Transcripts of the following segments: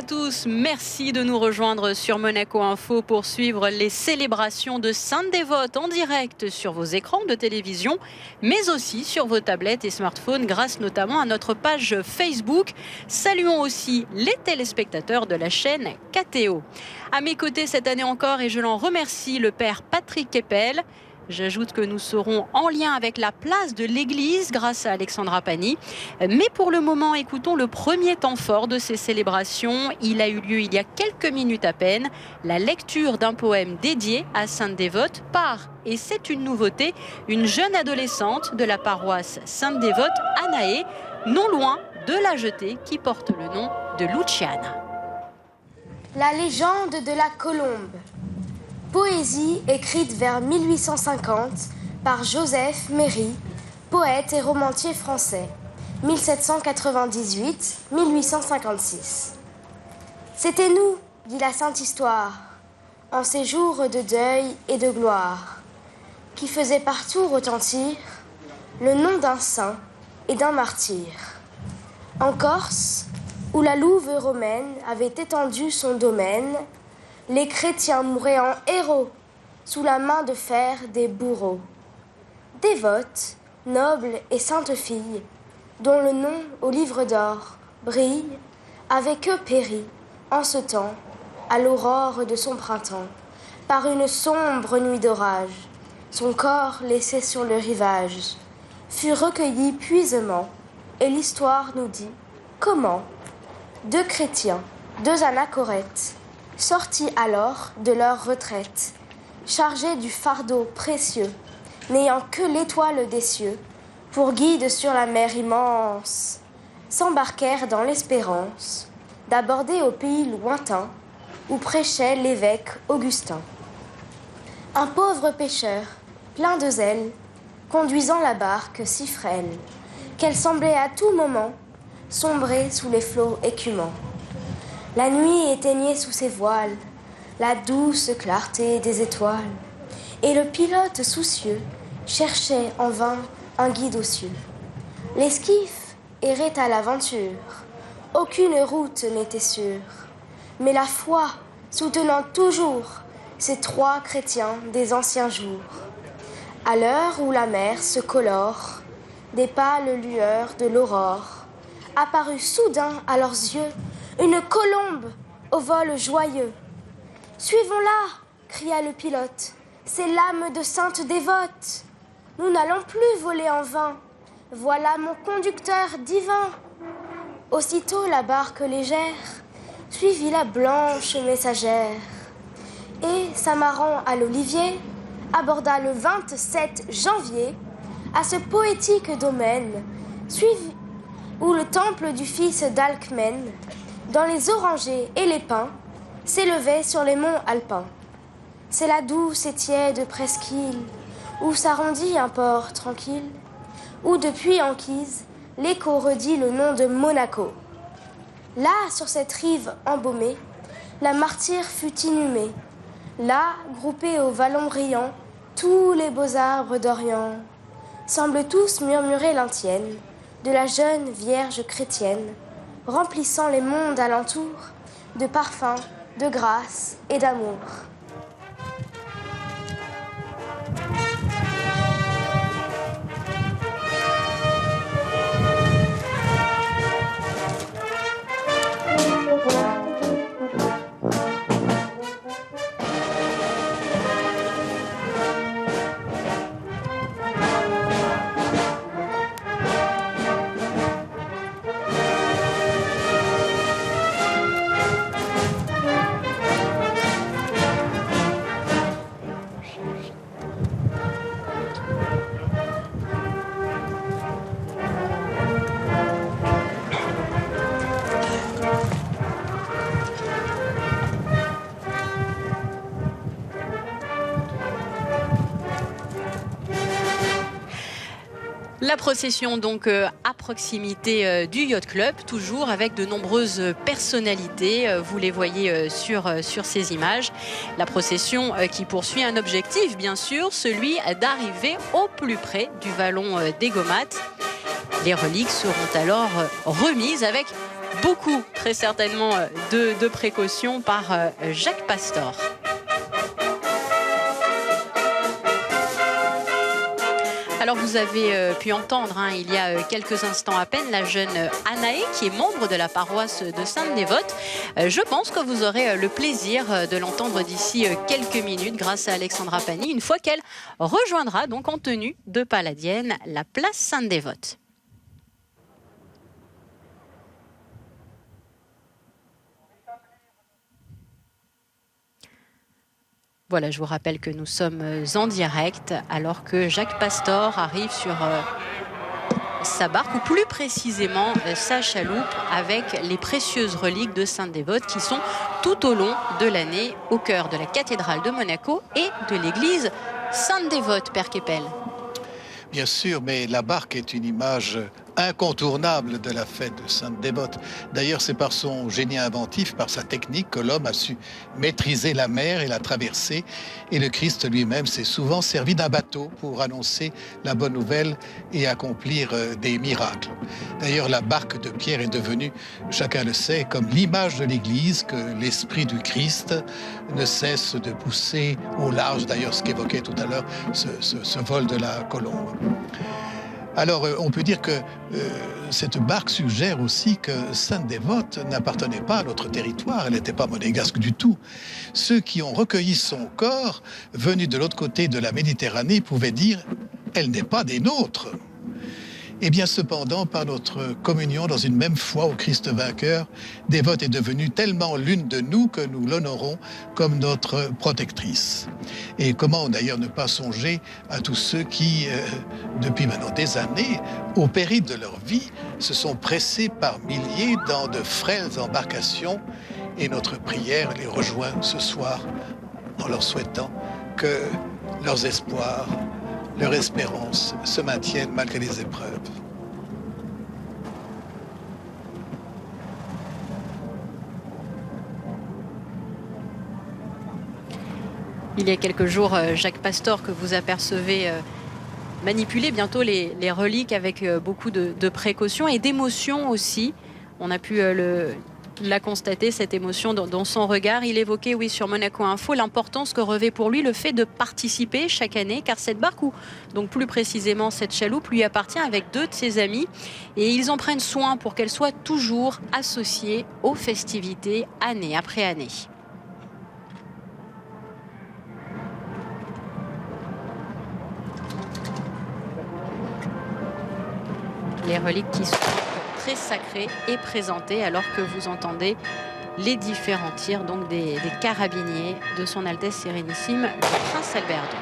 tous, merci de nous rejoindre sur Monaco Info pour suivre les célébrations de Sainte-Dévote en direct sur vos écrans de télévision, mais aussi sur vos tablettes et smartphones grâce notamment à notre page Facebook. Saluons aussi les téléspectateurs de la chaîne KTO. À mes côtés cette année encore, et je l'en remercie, le père Patrick Keppel. J'ajoute que nous serons en lien avec la place de l'église grâce à Alexandra Pani. Mais pour le moment, écoutons le premier temps fort de ces célébrations. Il a eu lieu il y a quelques minutes à peine. La lecture d'un poème dédié à Sainte-Dévote par, et c'est une nouveauté, une jeune adolescente de la paroisse Sainte-Dévote, Anaé, non loin de la jetée qui porte le nom de Luciana. La légende de la colombe. Poésie écrite vers 1850 par Joseph Méry, poète et romancier français, 1798-1856. C'était nous, dit la Sainte Histoire, en ces jours de deuil et de gloire, qui faisait partout retentir le nom d'un saint et d'un martyr. En Corse, où la louve romaine avait étendu son domaine, les chrétiens mouraient en héros sous la main de fer des bourreaux. Dévote, noble et sainte fille, dont le nom au livre d'or brille, avec eux périt, en ce temps, à l'aurore de son printemps, par une sombre nuit d'orage, son corps laissé sur le rivage, fut recueilli puisemment, et l'histoire nous dit comment 2 chrétiens, 2 anachorètes, sortis alors de leur retraite, chargés du fardeau précieux, n'ayant que l'étoile des cieux pour guide sur la mer immense, s'embarquèrent dans l'espérance d'aborder au pays lointain où prêchait l'évêque Augustin. Un pauvre pêcheur, plein de zèle, conduisant la barque si frêle qu'elle semblait à tout moment sombrer sous les flots écumants. La nuit éteignait sous ses voiles la douce clarté des étoiles, et le pilote soucieux cherchait en vain un guide aux cieux. L'esquif errait à l'aventure, aucune route n'était sûre, mais la foi soutenant toujours ces 3 chrétiens des anciens jours. À l'heure où la mer se colore des pâles lueurs de l'aurore, apparut soudain à leurs yeux une colombe au vol joyeux. « Suivons-la !» cria le pilote. « C'est l'âme de Sainte Dévote. Nous n'allons plus voler en vain. Voilà mon conducteur divin. » Aussitôt la barque légère suivit la blanche messagère et, s'amarrant à l'olivier, aborda le 27 janvier à ce poétique domaine où le temple du fils d'Alcmène, dans les orangers et les pins, s'élevait sur les monts alpins. C'est la douce et tiède presqu'île où s'arrondit un port tranquille, où depuis Anquise, l'écho redit le nom de Monaco. Là, sur cette rive embaumée, la martyre fut inhumée. Là, groupés au vallon brillant, tous les beaux arbres d'Orient semblent tous murmurer l'antienne de la jeune Vierge chrétienne, remplissant les mondes alentour de parfums, de grâce et d'amour. La procession donc à proximité du Yacht Club, toujours avec de nombreuses personnalités. Vous les voyez sur ces images. La procession qui poursuit un objectif, bien sûr, celui d'arriver au plus près du vallon des Gaumates. Les reliques seront alors remises avec beaucoup, très certainement, de précautions par Jacques Pastor. Alors vous avez pu entendre il y a quelques instants à peine la jeune Anaë qui est membre de la paroisse de Sainte-Dévote. Je pense que vous aurez le plaisir de l'entendre d'ici quelques minutes grâce à Alexandra Pani, une fois qu'elle rejoindra donc en tenue de Palladienne la place Sainte-Dévote. Voilà, je vous rappelle que nous sommes en direct alors que Jacques Pastor arrive sur sa barque, ou plus précisément sa chaloupe, avec les précieuses reliques de Sainte-Dévote qui sont tout au long de l'année au cœur de la cathédrale de Monaco et de l'église Sainte-Dévote, Père Keppel. Bien sûr, mais la barque est une image incontournable de la fête de Sainte-Dévote. D'ailleurs, c'est par son génie inventif, par sa technique, que l'homme a su maîtriser la mer et la traverser. Et le Christ lui-même s'est souvent servi d'un bateau pour annoncer la bonne nouvelle et accomplir des miracles. D'ailleurs, la barque de Pierre est devenue, chacun le sait, comme l'image de l'Église que l'Esprit du Christ ne cesse de pousser au large. D'ailleurs, ce qu'évoquait tout à l'heure ce vol de la colombe. Alors, on peut dire que cette barque suggère aussi que Sainte-Dévote n'appartenait pas à notre territoire, elle n'était pas monégasque du tout. Ceux qui ont recueilli son corps, venus de l'autre côté de la Méditerranée, pouvaient dire « elle n'est pas des nôtres ». Eh bien, cependant, par notre communion dans une même foi au Christ vainqueur, Dévote est devenue tellement l'une de nous que nous l'honorons comme notre protectrice. Et comment d'ailleurs ne pas songer à tous ceux qui, depuis maintenant des années, au péril de leur vie, se sont pressés par milliers dans de frêles embarcations, et notre prière les rejoint ce soir en leur souhaitant que leurs espoirs, leur espérance se maintiennent malgré les épreuves. Il y a quelques jours, Jacques Pastor, que vous apercevez manipuler bientôt les reliques avec beaucoup de précautions et d'émotion aussi. On a pu l'a constaté, cette émotion dans son regard. Il évoquait, oui, sur Monaco Info, l'importance que revêt pour lui le fait de participer chaque année, car cette barque, ou donc plus précisément cette chaloupe, lui appartient avec 2 de ses amis, et ils en prennent soin pour qu'elle soit toujours associée aux festivités année après année. Les reliques qui sont très sacrées et présentées alors que vous entendez les différents tirs donc des carabiniers de son Altesse Sérénissime, le Prince Albert II.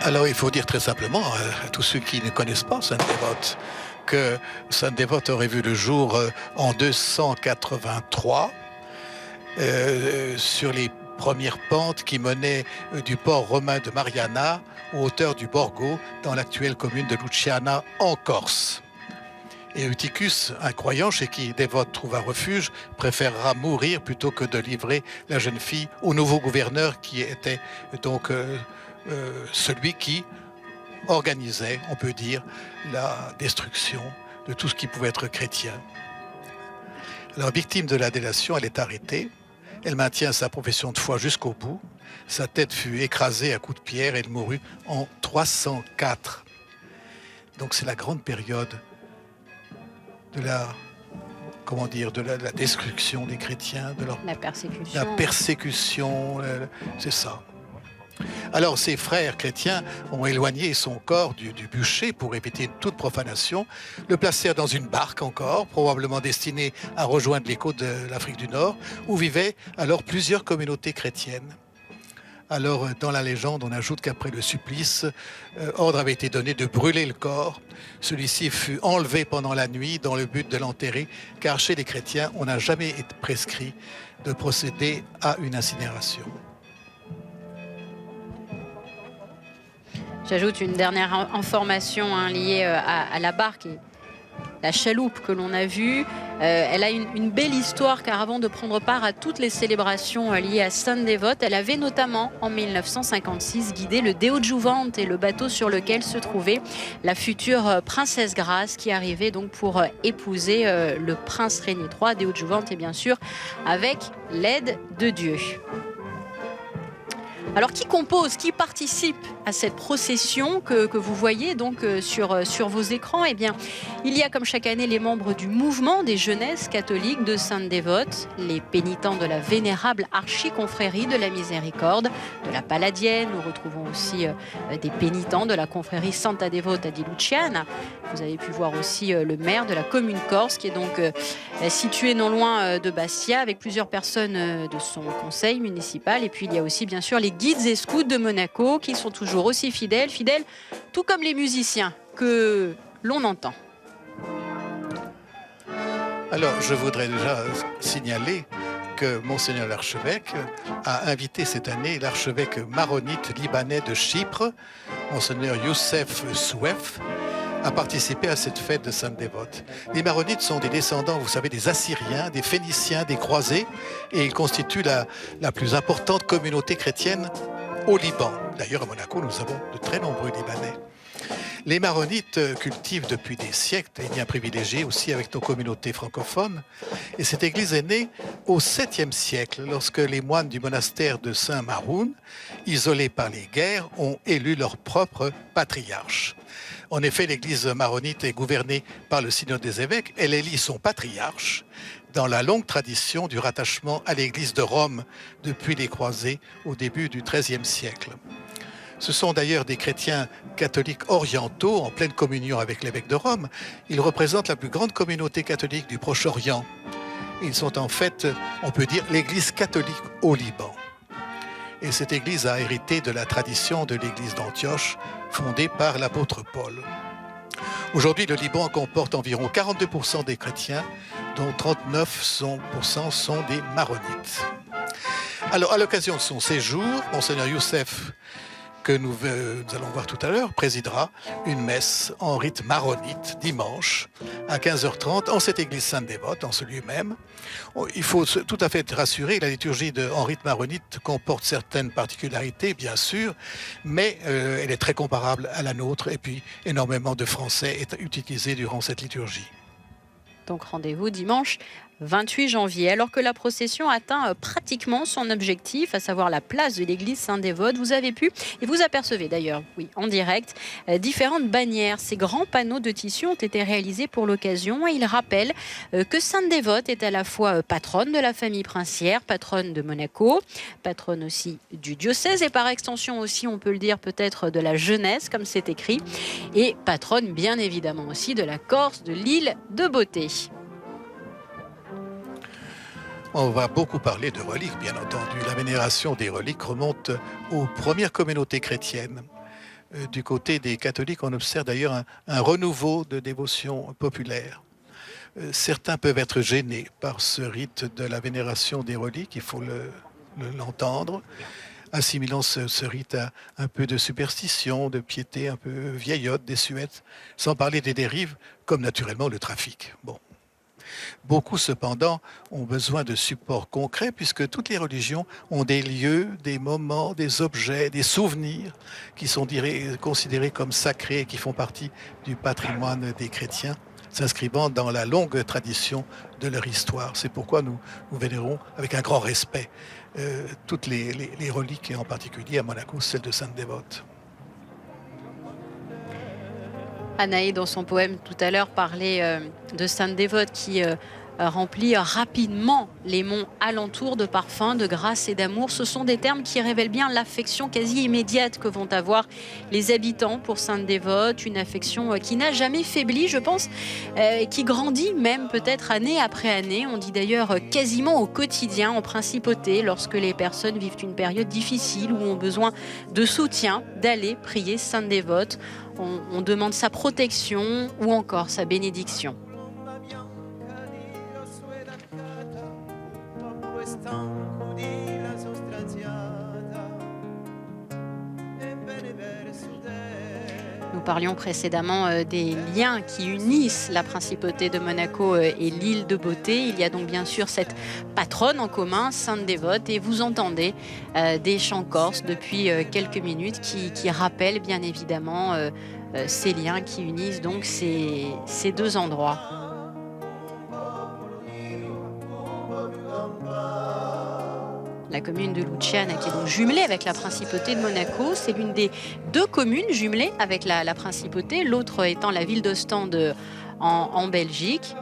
Alors, il faut dire très simplement à tous ceux qui ne connaissent pas Sainte-Dévote que Sainte-Dévote aurait vu le jour en 283 sur les premières pentes qui menaient du port romain de Mariana aux hauteurs du Borgo dans l'actuelle commune de Luciana en Corse. Et Eutychus, un croyant chez qui Dévote trouva refuge, préférera mourir plutôt que de livrer la jeune fille au nouveau gouverneur qui était donc celui qui organisait, on peut dire, la destruction de tout ce qui pouvait être chrétien. Alors, victime de la délation, elle est arrêtée. Elle maintient sa profession de foi jusqu'au bout. Sa tête fut écrasée à coups de pierre et elle mourut en 304. Donc c'est la grande période de la, comment dire, de la destruction des chrétiens, de leur, la persécution, c'est ça. Alors ces frères chrétiens ont éloigné son corps du bûcher pour éviter toute profanation, le placèrent dans une barque encore, probablement destinée à rejoindre les côtes de l'Afrique du Nord, où vivaient alors plusieurs communautés chrétiennes. Alors, dans la légende, on ajoute qu'après le supplice, ordre avait été donné de brûler le corps. Celui-ci fut enlevé pendant la nuit dans le but de l'enterrer, car chez les chrétiens, on n'a jamais été prescrit de procéder à une incinération. J'ajoute une dernière information liée à la barque. la chaloupe que l'on a vue. Elle a une belle histoire car avant de prendre part à toutes les célébrations liées à San Devote, elle avait notamment en 1956 guidé le Deo Giuvante et le bateau sur lequel se trouvait la future princesse Grace qui arrivait donc pour épouser le prince Régnier III. Deo Giuvante et bien sûr avec l'aide de Dieu. Alors qui compose, qui participe à cette procession que vous voyez donc sur vos écrans? Eh bien, il y a comme chaque année les membres du mouvement des jeunesses catholiques de San Devote, les pénitents de la vénérable archiconfrérie de la Miséricorde, de la Palladienne. Nous retrouvons aussi des pénitents de la confrérie Santa Devota di Luciana. Vous avez pu voir aussi le maire de la commune corse qui est donc situé non loin de Bastia avec plusieurs personnes de son conseil municipal. Et puis il y a aussi bien sûr les guides et scouts de Monaco qui sont toujours aussi fidèles, tout comme les musiciens que l'on entend. Alors, je voudrais déjà signaler que Monseigneur l'archevêque a invité cette année l'archevêque maronite libanais de Chypre, Monseigneur Youssef Souef, à participer à cette fête de San Devote. Les Maronites sont des descendants, vous savez, des Assyriens, des Phéniciens, des Croisés, et ils constituent la plus importante communauté chrétienne au Liban. D'ailleurs, à Monaco, nous avons de très nombreux Libanais. Les Maronites cultivent depuis des siècles des liens privilégiés aussi avec nos communautés francophones. Et cette église est née au 7e siècle, lorsque les moines du monastère de Saint-Maroun, isolés par les guerres, ont élu leur propre patriarche. En effet, l'église maronite est gouvernée par le synode des évêques. Elle élit son patriarche dans la longue tradition du rattachement à l'église de Rome depuis les croisés au début du XIIIe siècle. Ce sont d'ailleurs des chrétiens catholiques orientaux en pleine communion avec l'évêque de Rome. Ils représentent la plus grande communauté catholique du Proche-Orient. Ils sont en fait, on peut dire, l'église catholique au Liban. Et cette église a hérité de la tradition de l'église d'Antioche, fondée par l'apôtre Paul. Aujourd'hui, le Liban comporte environ 42% des chrétiens, dont 39% sont des maronites. Alors, à l'occasion de son séjour, Monseigneur Youssef, que nous allons voir tout à l'heure, présidera une messe en rite maronite dimanche à 15h30 en cette église Sainte-Dévote, en ce lieu même. Il faut tout à fait être rassuré, la liturgie en rite maronite comporte certaines particularités, bien sûr, mais elle est très comparable à la nôtre et puis énormément de français est utilisé durant cette liturgie. Donc rendez-vous dimanche 28 janvier. Alors que la procession atteint pratiquement son objectif, à savoir la place de l'église Saint-Dévote, vous avez pu, et vous apercevez d'ailleurs, oui, en direct, différentes bannières. Ces grands panneaux de tissu ont été réalisés pour l'occasion et ils rappellent que Sainte-Dévote est à la fois patronne de la famille princière, patronne de Monaco, patronne aussi du diocèse et par extension aussi, on peut le dire peut-être de la jeunesse, comme c'est écrit, et patronne bien évidemment aussi de la Corse, de l'île de Beauté. On va beaucoup parler de reliques, bien entendu. La vénération des reliques remonte aux premières communautés chrétiennes. Du côté des catholiques, on observe d'ailleurs un renouveau de dévotion populaire. Certains peuvent être gênés par ce rite de la vénération des reliques, il faut l'entendre, assimilant ce rite à un peu de superstition, de piété un peu vieillotte, désuète, sans parler des dérives, comme naturellement le trafic. Bon. Beaucoup, cependant, ont besoin de supports concrets puisque toutes les religions ont des lieux, des moments, des objets, des souvenirs qui sont considérés comme sacrés et qui font partie du patrimoine des chrétiens, s'inscrivant dans la longue tradition de leur histoire. C'est pourquoi nous vénérons avec un grand respect toutes les reliques, et en particulier à Monaco, celle de Sainte-Dévote. Anaï, dans son poème tout à l'heure, parlait de Sainte-Dévote qui remplit rapidement les monts alentours de parfums, de grâce et d'amour. Ce sont des termes qui révèlent bien l'affection quasi immédiate que vont avoir les habitants pour Sainte-Dévote, une affection qui n'a jamais faibli, je pense, et qui grandit même peut-être année après année. On dit d'ailleurs quasiment au quotidien, en principauté, lorsque les personnes vivent une période difficile ou ont besoin de soutien, d'aller prier Sainte-Dévote. On demande sa protection ou encore sa bénédiction. Nous parlions précédemment des liens qui unissent la principauté de Monaco et l'île de Beauté. Il y a donc bien sûr cette patronne en commun, Sainte Dévote, et vous entendez des chants corses depuis quelques minutes qui rappellent bien évidemment ces liens qui unissent donc ces deux endroits. La commune de Luciana, qui est donc jumelée avec la principauté de Monaco, c'est l'une des deux communes jumelées avec la principauté, l'autre étant la ville d'Ostende en Belgique.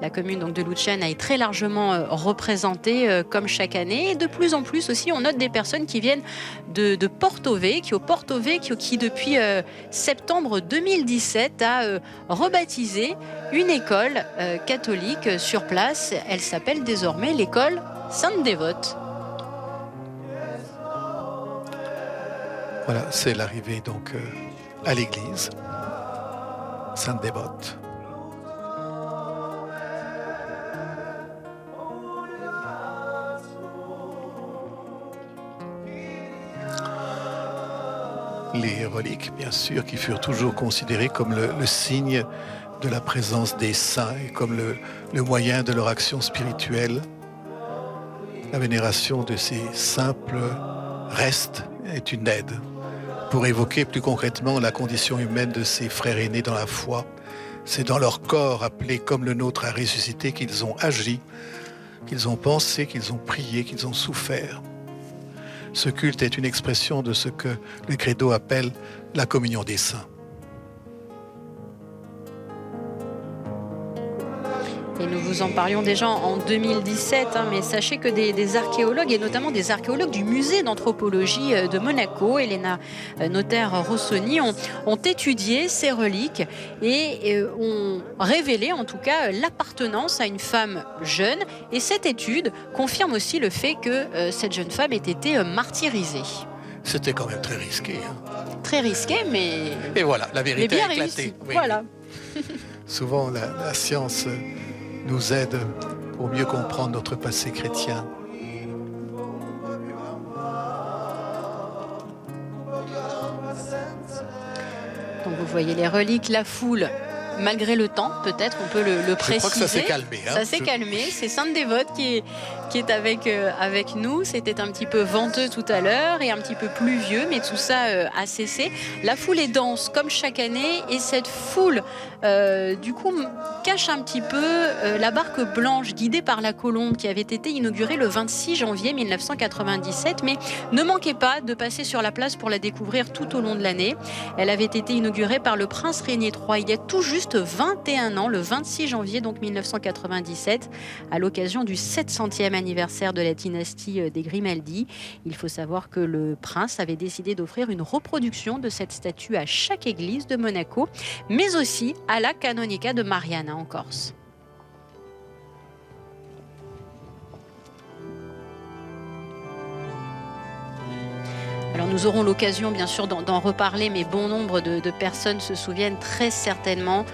La commune donc de Luciana est très largement représentée comme chaque année. Et de plus en plus aussi, on note des personnes qui viennent de Porto Vecchio, qui depuis septembre 2017 a rebaptisé une école catholique sur place. Elle s'appelle désormais l'école Sainte Dévote. Voilà, c'est l'arrivée donc à l'église Sainte Dévote. Les reliques, bien sûr, qui furent toujours considérées comme le signe de la présence des saints et comme le moyen de leur action spirituelle. La vénération de ces simples restes est une aide pour évoquer plus concrètement la condition humaine de ces frères aînés dans la foi. C'est dans leur corps appelé comme le nôtre à ressusciter qu'ils ont agi, qu'ils ont pensé, qu'ils ont prié, qu'ils ont souffert. Ce culte est une expression de ce que le credo appelle la communion des saints. Et nous vous en parlions déjà en 2017, mais sachez que des archéologues, et notamment des archéologues du musée d'anthropologie de Monaco, Elena Notaire-Rossoni, ont étudié ces reliques et ont révélé en tout cas l'appartenance à une femme jeune. Et cette étude confirme aussi le fait que cette jeune femme ait été martyrisée. C'était quand même très risqué. Très risqué, mais... Et voilà, la vérité a éclaté. Oui, voilà. Souvent, la science nous aide pour mieux comprendre notre passé chrétien. Donc vous voyez les reliques, la foule, malgré le temps, peut-être, on peut le préciser. Je crois que ça s'est calmé. Ça s'est calmé. C'est Sainte Dévote qui est avec nous. C'était un petit peu venteux tout à l'heure et un petit peu pluvieux, mais tout ça a cessé. La foule est dense, comme chaque année, et cette foule, du coup, cache un petit peu la barque blanche guidée par la colombe qui avait été inaugurée le 26 janvier 1997. Mais ne manquez pas de passer sur la place pour la découvrir tout au long de l'année. Elle avait été inaugurée par le prince Régnier III il y a tout juste 21 ans, le 26 janvier donc 1997, à l'occasion du 700e anniversaire de la dynastie des Grimaldi. Il faut savoir que le prince avait décidé d'offrir une reproduction de cette statue à chaque église de Monaco, mais aussi à la Canonica de Mariana en Corse. Alors nous aurons l'occasion bien sûr d'en reparler, mais bon nombre de personnes se souviennent très certainement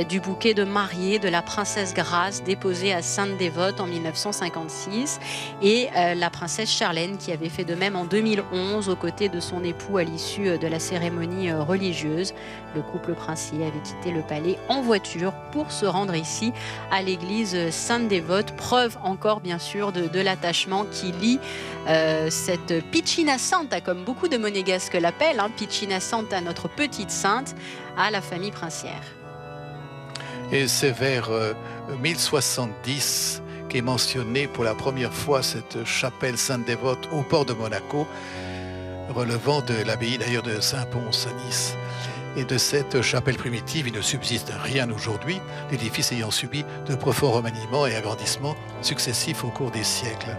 du bouquet de mariée de la princesse Grace déposé à Sainte Dévote en 1956 et la princesse Charlène qui avait fait de même en 2011 aux côtés de son époux à l'issue de la cérémonie religieuse. Le couple princier avait quitté le palais en voiture pour se rendre ici à l'église Sainte Dévote, preuve encore bien sûr de l'attachement qui lie cette Piccina Santa, comme beaucoup de Monégasques l'appellent, Piccina Santa, notre petite sainte, à la famille princière. Et c'est vers 1070 qu'est mentionnée pour la première fois cette chapelle Sainte Dévote au port de Monaco, relevant de l'abbaye d'ailleurs de Saint-Pons à Nice. Et de cette chapelle primitive, il ne subsiste rien aujourd'hui, l'édifice ayant subi de profonds remaniements et agrandissements successifs au cours des siècles.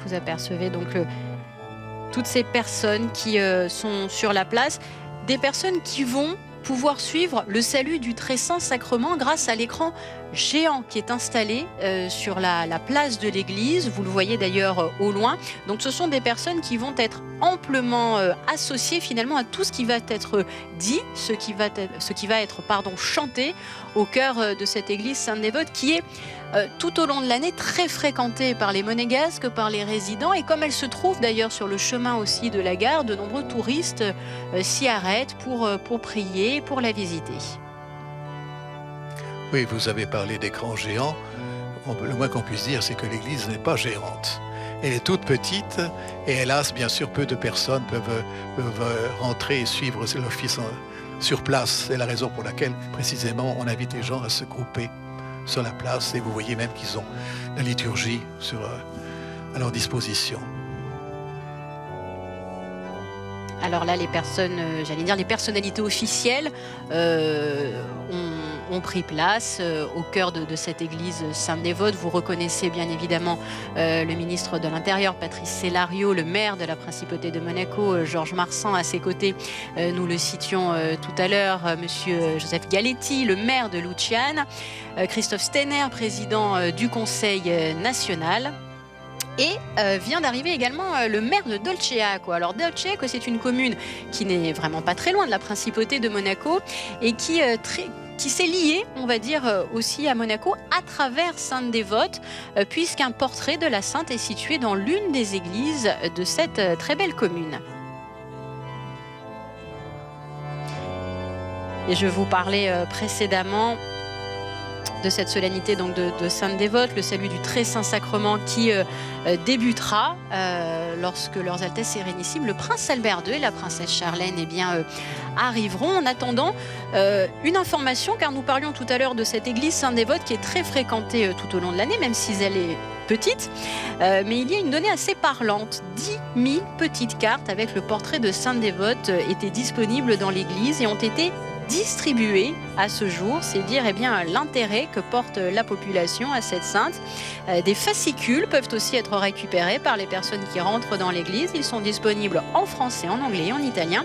Vous apercevez donc toutes ces personnes qui sont sur la place, des personnes qui vont pouvoir suivre le salut du Très Saint Sacrement grâce à l'écran géant qui est installé sur la place de l'église. Vous le voyez d'ailleurs au loin. Donc ce sont des personnes qui vont être amplement associées finalement à tout ce qui va être dit, ce qui va être chanté au cœur de cette église Sainte-Dévote qui est tout au long de l'année très fréquentée par les Monégasques, par les résidents, et comme elle se trouve d'ailleurs sur le chemin aussi de la gare, de nombreux touristes s'y arrêtent pour prier, pour la visiter. Oui, vous avez parlé d'écran géant. Le moins qu'on puisse dire, c'est que l'église n'est pas géante. Elle est toute petite et hélas, bien sûr, peu de personnes peuvent rentrer et suivre l'office sur place. C'est la raison pour laquelle, précisément, on invite les gens à se grouper sur la place et vous voyez même qu'ils ont la liturgie à leur disposition. Alors là, les personnes, les personnalités officielles ont pris place au cœur de cette église Sainte-Dévote. Vous reconnaissez bien évidemment le ministre de l'Intérieur, Patrice Célario, le maire de la Principauté de Monaco, Georges Marsan. À ses côtés, nous le citions tout à l'heure, monsieur Joseph Galetti, le maire de Luciane, Christophe Steiner, président du Conseil national. Et vient d'arriver également le maire de Dolceaco. Alors Dolceaco, c'est une commune qui n'est vraiment pas très loin de la Principauté de Monaco et qui s'est liée, on va dire, aussi à Monaco à travers Sainte-Dévote, puisqu'un portrait de la Sainte est situé dans l'une des églises de cette très belle commune. Et je vous parlais précédemment de cette solennité donc de Sainte-Dévote, le salut du Très Saint Sacrement qui débutera lorsque leurs Altesses Sérénissimes, le prince Albert II et la princesse Charlène arriveront. En attendant, une information, car nous parlions tout à l'heure de cette église Sainte-Dévote qui est très fréquentée tout au long de l'année, même si elle est petite, mais il y a une donnée assez parlante. 10 000 petites cartes avec le portrait de Sainte-Dévote étaient disponibles dans l'église et ont été distribuées à ce jour. C'est dire l'intérêt que porte la population à cette sainte. Des fascicules peuvent aussi être récupérés par les personnes qui rentrent dans l'église. Ils sont disponibles en français, en anglais et en italien.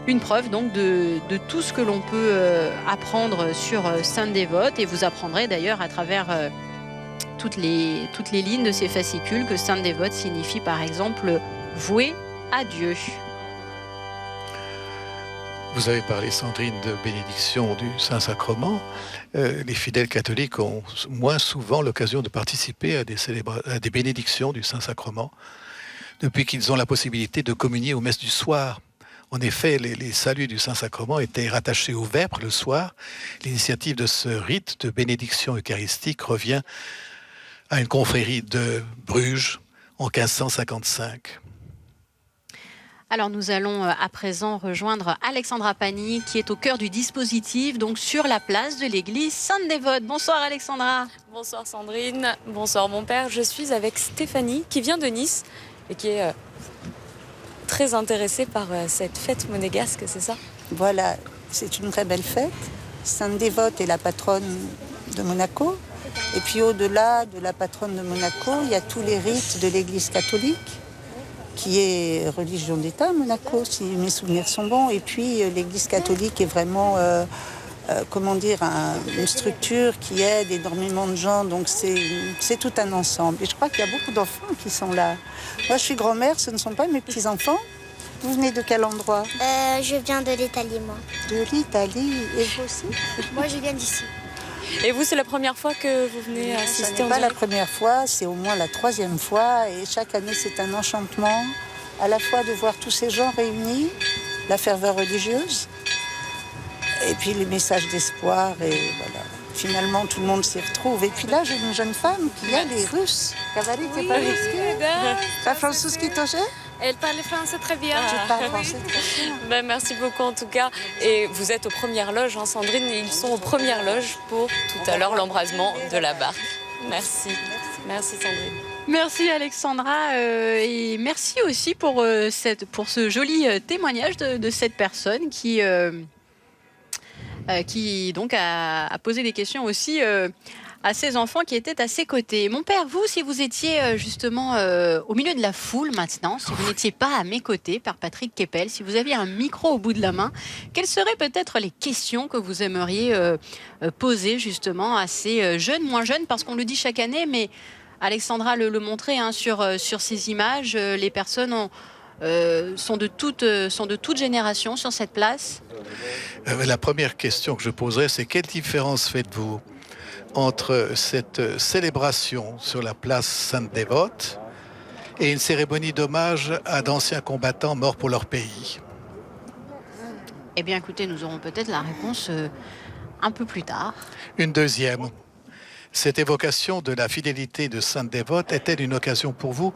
Une preuve donc de tout ce que l'on peut apprendre sur Sainte-Dévote, et vous apprendrez d'ailleurs à travers toutes les lignes de ces fascicules que Sainte-Dévote signifie par exemple vouée à Dieu. Vous avez parlé, Sandrine, de bénédiction du Saint-Sacrement. Les fidèles catholiques ont moins souvent l'occasion de participer à des bénédictions du Saint-Sacrement depuis qu'ils ont la possibilité de communier aux messes du soir. En effet, les saluts du Saint-Sacrement étaient rattachés au vêpres le soir. L'initiative de ce rite de bénédiction eucharistique revient à une confrérie de Bruges en 1555. Alors nous allons à présent rejoindre Alexandra Pani qui est au cœur du dispositif, donc sur la place de l'église Sainte-Dévote. Bonsoir Alexandra. Bonsoir Sandrine, bonsoir mon père. Je suis avec Stéphanie qui vient de Nice et qui est très intéressée par cette fête monégasque, c'est ça? Voilà, c'est une très belle fête. Sainte-Dévote est la patronne de Monaco. Et puis au-delà de la patronne de Monaco, il y a tous les rites de l'église catholique, qui est religion d'État à Monaco, si mes souvenirs sont bons. Et puis l'église catholique est vraiment, une structure qui aide énormément de gens. Donc c'est tout un ensemble. Et je crois qu'il y a beaucoup d'enfants qui sont là. Moi, je suis grand-mère, ce ne sont pas mes petits-enfants. Vous venez de quel endroit? Je viens de l'Italie, moi. De l'Italie. Et vous aussi? Moi, je viens d'ici. Et vous, c'est la première fois que vous venez assister? Ce n'est pas la première fois, c'est au moins la 3e fois. Et chaque année, c'est un enchantement, à la fois de voir tous ces gens réunis, la ferveur religieuse, et puis les messages d'espoir. Et voilà, finalement, tout le monde s'y retrouve. Et puis là, j'ai une jeune femme qui a les Russes. Elle parle français très bien. Je parle français très bien. Ben, merci beaucoup en tout cas. Et vous êtes aux premières loges, hein, Sandrine, et ils sont aux premières loges pour tout à l'heure l'embrasement de la barque. Merci. Merci Sandrine. Merci Alexandra et merci aussi pour ce joli témoignage de cette personne qui donc a posé des questions aussi à ses enfants qui étaient à ses côtés. Mon père, vous, si vous étiez justement au milieu de la foule maintenant, si vous n'étiez pas à mes côtés, Père Patrick Keppel, si vous aviez un micro au bout de la main, quelles seraient peut-être les questions que vous aimeriez poser justement à ces jeunes, moins jeunes, parce qu'on le dit chaque année, mais Alexandra le montrait sur ces images, les personnes sont de toute génération sur cette place. La première question que je poserais, c'est quelle différence faites-vous entre cette célébration sur la place Sainte-Dévote et une cérémonie d'hommage à d'anciens combattants morts pour leur pays? Eh bien, écoutez, nous aurons peut-être la réponse un peu plus tard. Une deuxième. Cette évocation de la fidélité de Sainte-Dévote est-elle une occasion pour vous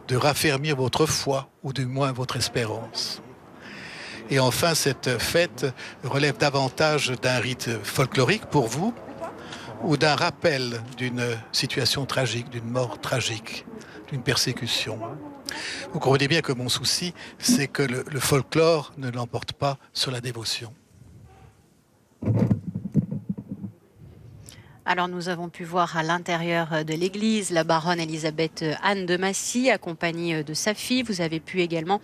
de raffermir votre foi ou du moins votre espérance? Et enfin, cette fête relève davantage d'un rite folklorique pour vous ou d'un rappel d'une situation tragique, d'une mort tragique, d'une persécution? Vous comprenez bien que mon souci, c'est que le folklore ne l'emporte pas sur la dévotion. Alors nous avons pu voir à l'intérieur de l'église la baronne Elisabeth Anne de Massy, accompagnée de sa fille. Vous avez pu également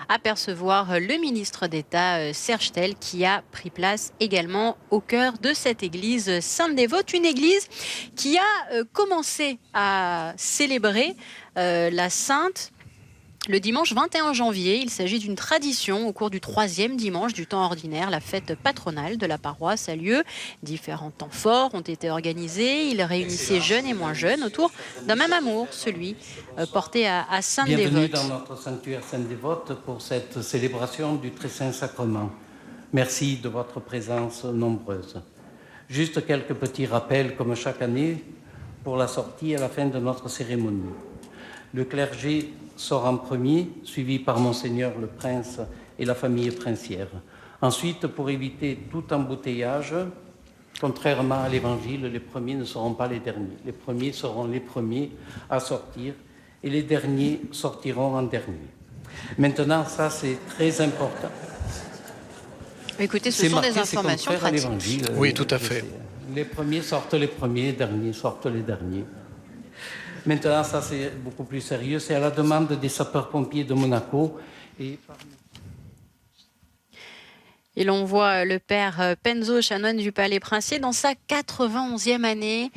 apercevoir le ministre d'État Serge Tel qui a pris place également au cœur de cette église Sainte-Dévote. Une église qui a commencé à célébrer la Sainte le dimanche 21 janvier. Il s'agit d'une tradition. Au cours du 3e dimanche du temps ordinaire, la fête patronale de la paroisse a lieu. Différents temps forts ont été organisés. Il réunissait jeunes et moins jeunes autour d'un même amour, celui porté à Sainte-Dévote. Bienvenue dans notre sanctuaire Sainte-Dévote pour cette célébration du Très Saint Sacrement. Merci de votre présence nombreuse. Juste quelques petits rappels, comme chaque année, pour la sortie à la fin de notre cérémonie. Le clergé sort en premier, suivi par Monseigneur le Prince et la famille princière. Ensuite, pour éviter tout embouteillage, contrairement à l'Évangile, les premiers ne seront pas les derniers. Les premiers seront les premiers à sortir et les derniers sortiront en dernier. Maintenant, ça c'est très important. Écoutez, ce sont des informations pratiques. Oui, tout à fait. Les premiers sortent les premiers, les derniers sortent les derniers. Maintenant, ça c'est beaucoup plus sérieux. C'est à la demande des sapeurs-pompiers de Monaco. Et l'on voit le père Penzo, chanoine du Palais Princier, dans sa 91e année.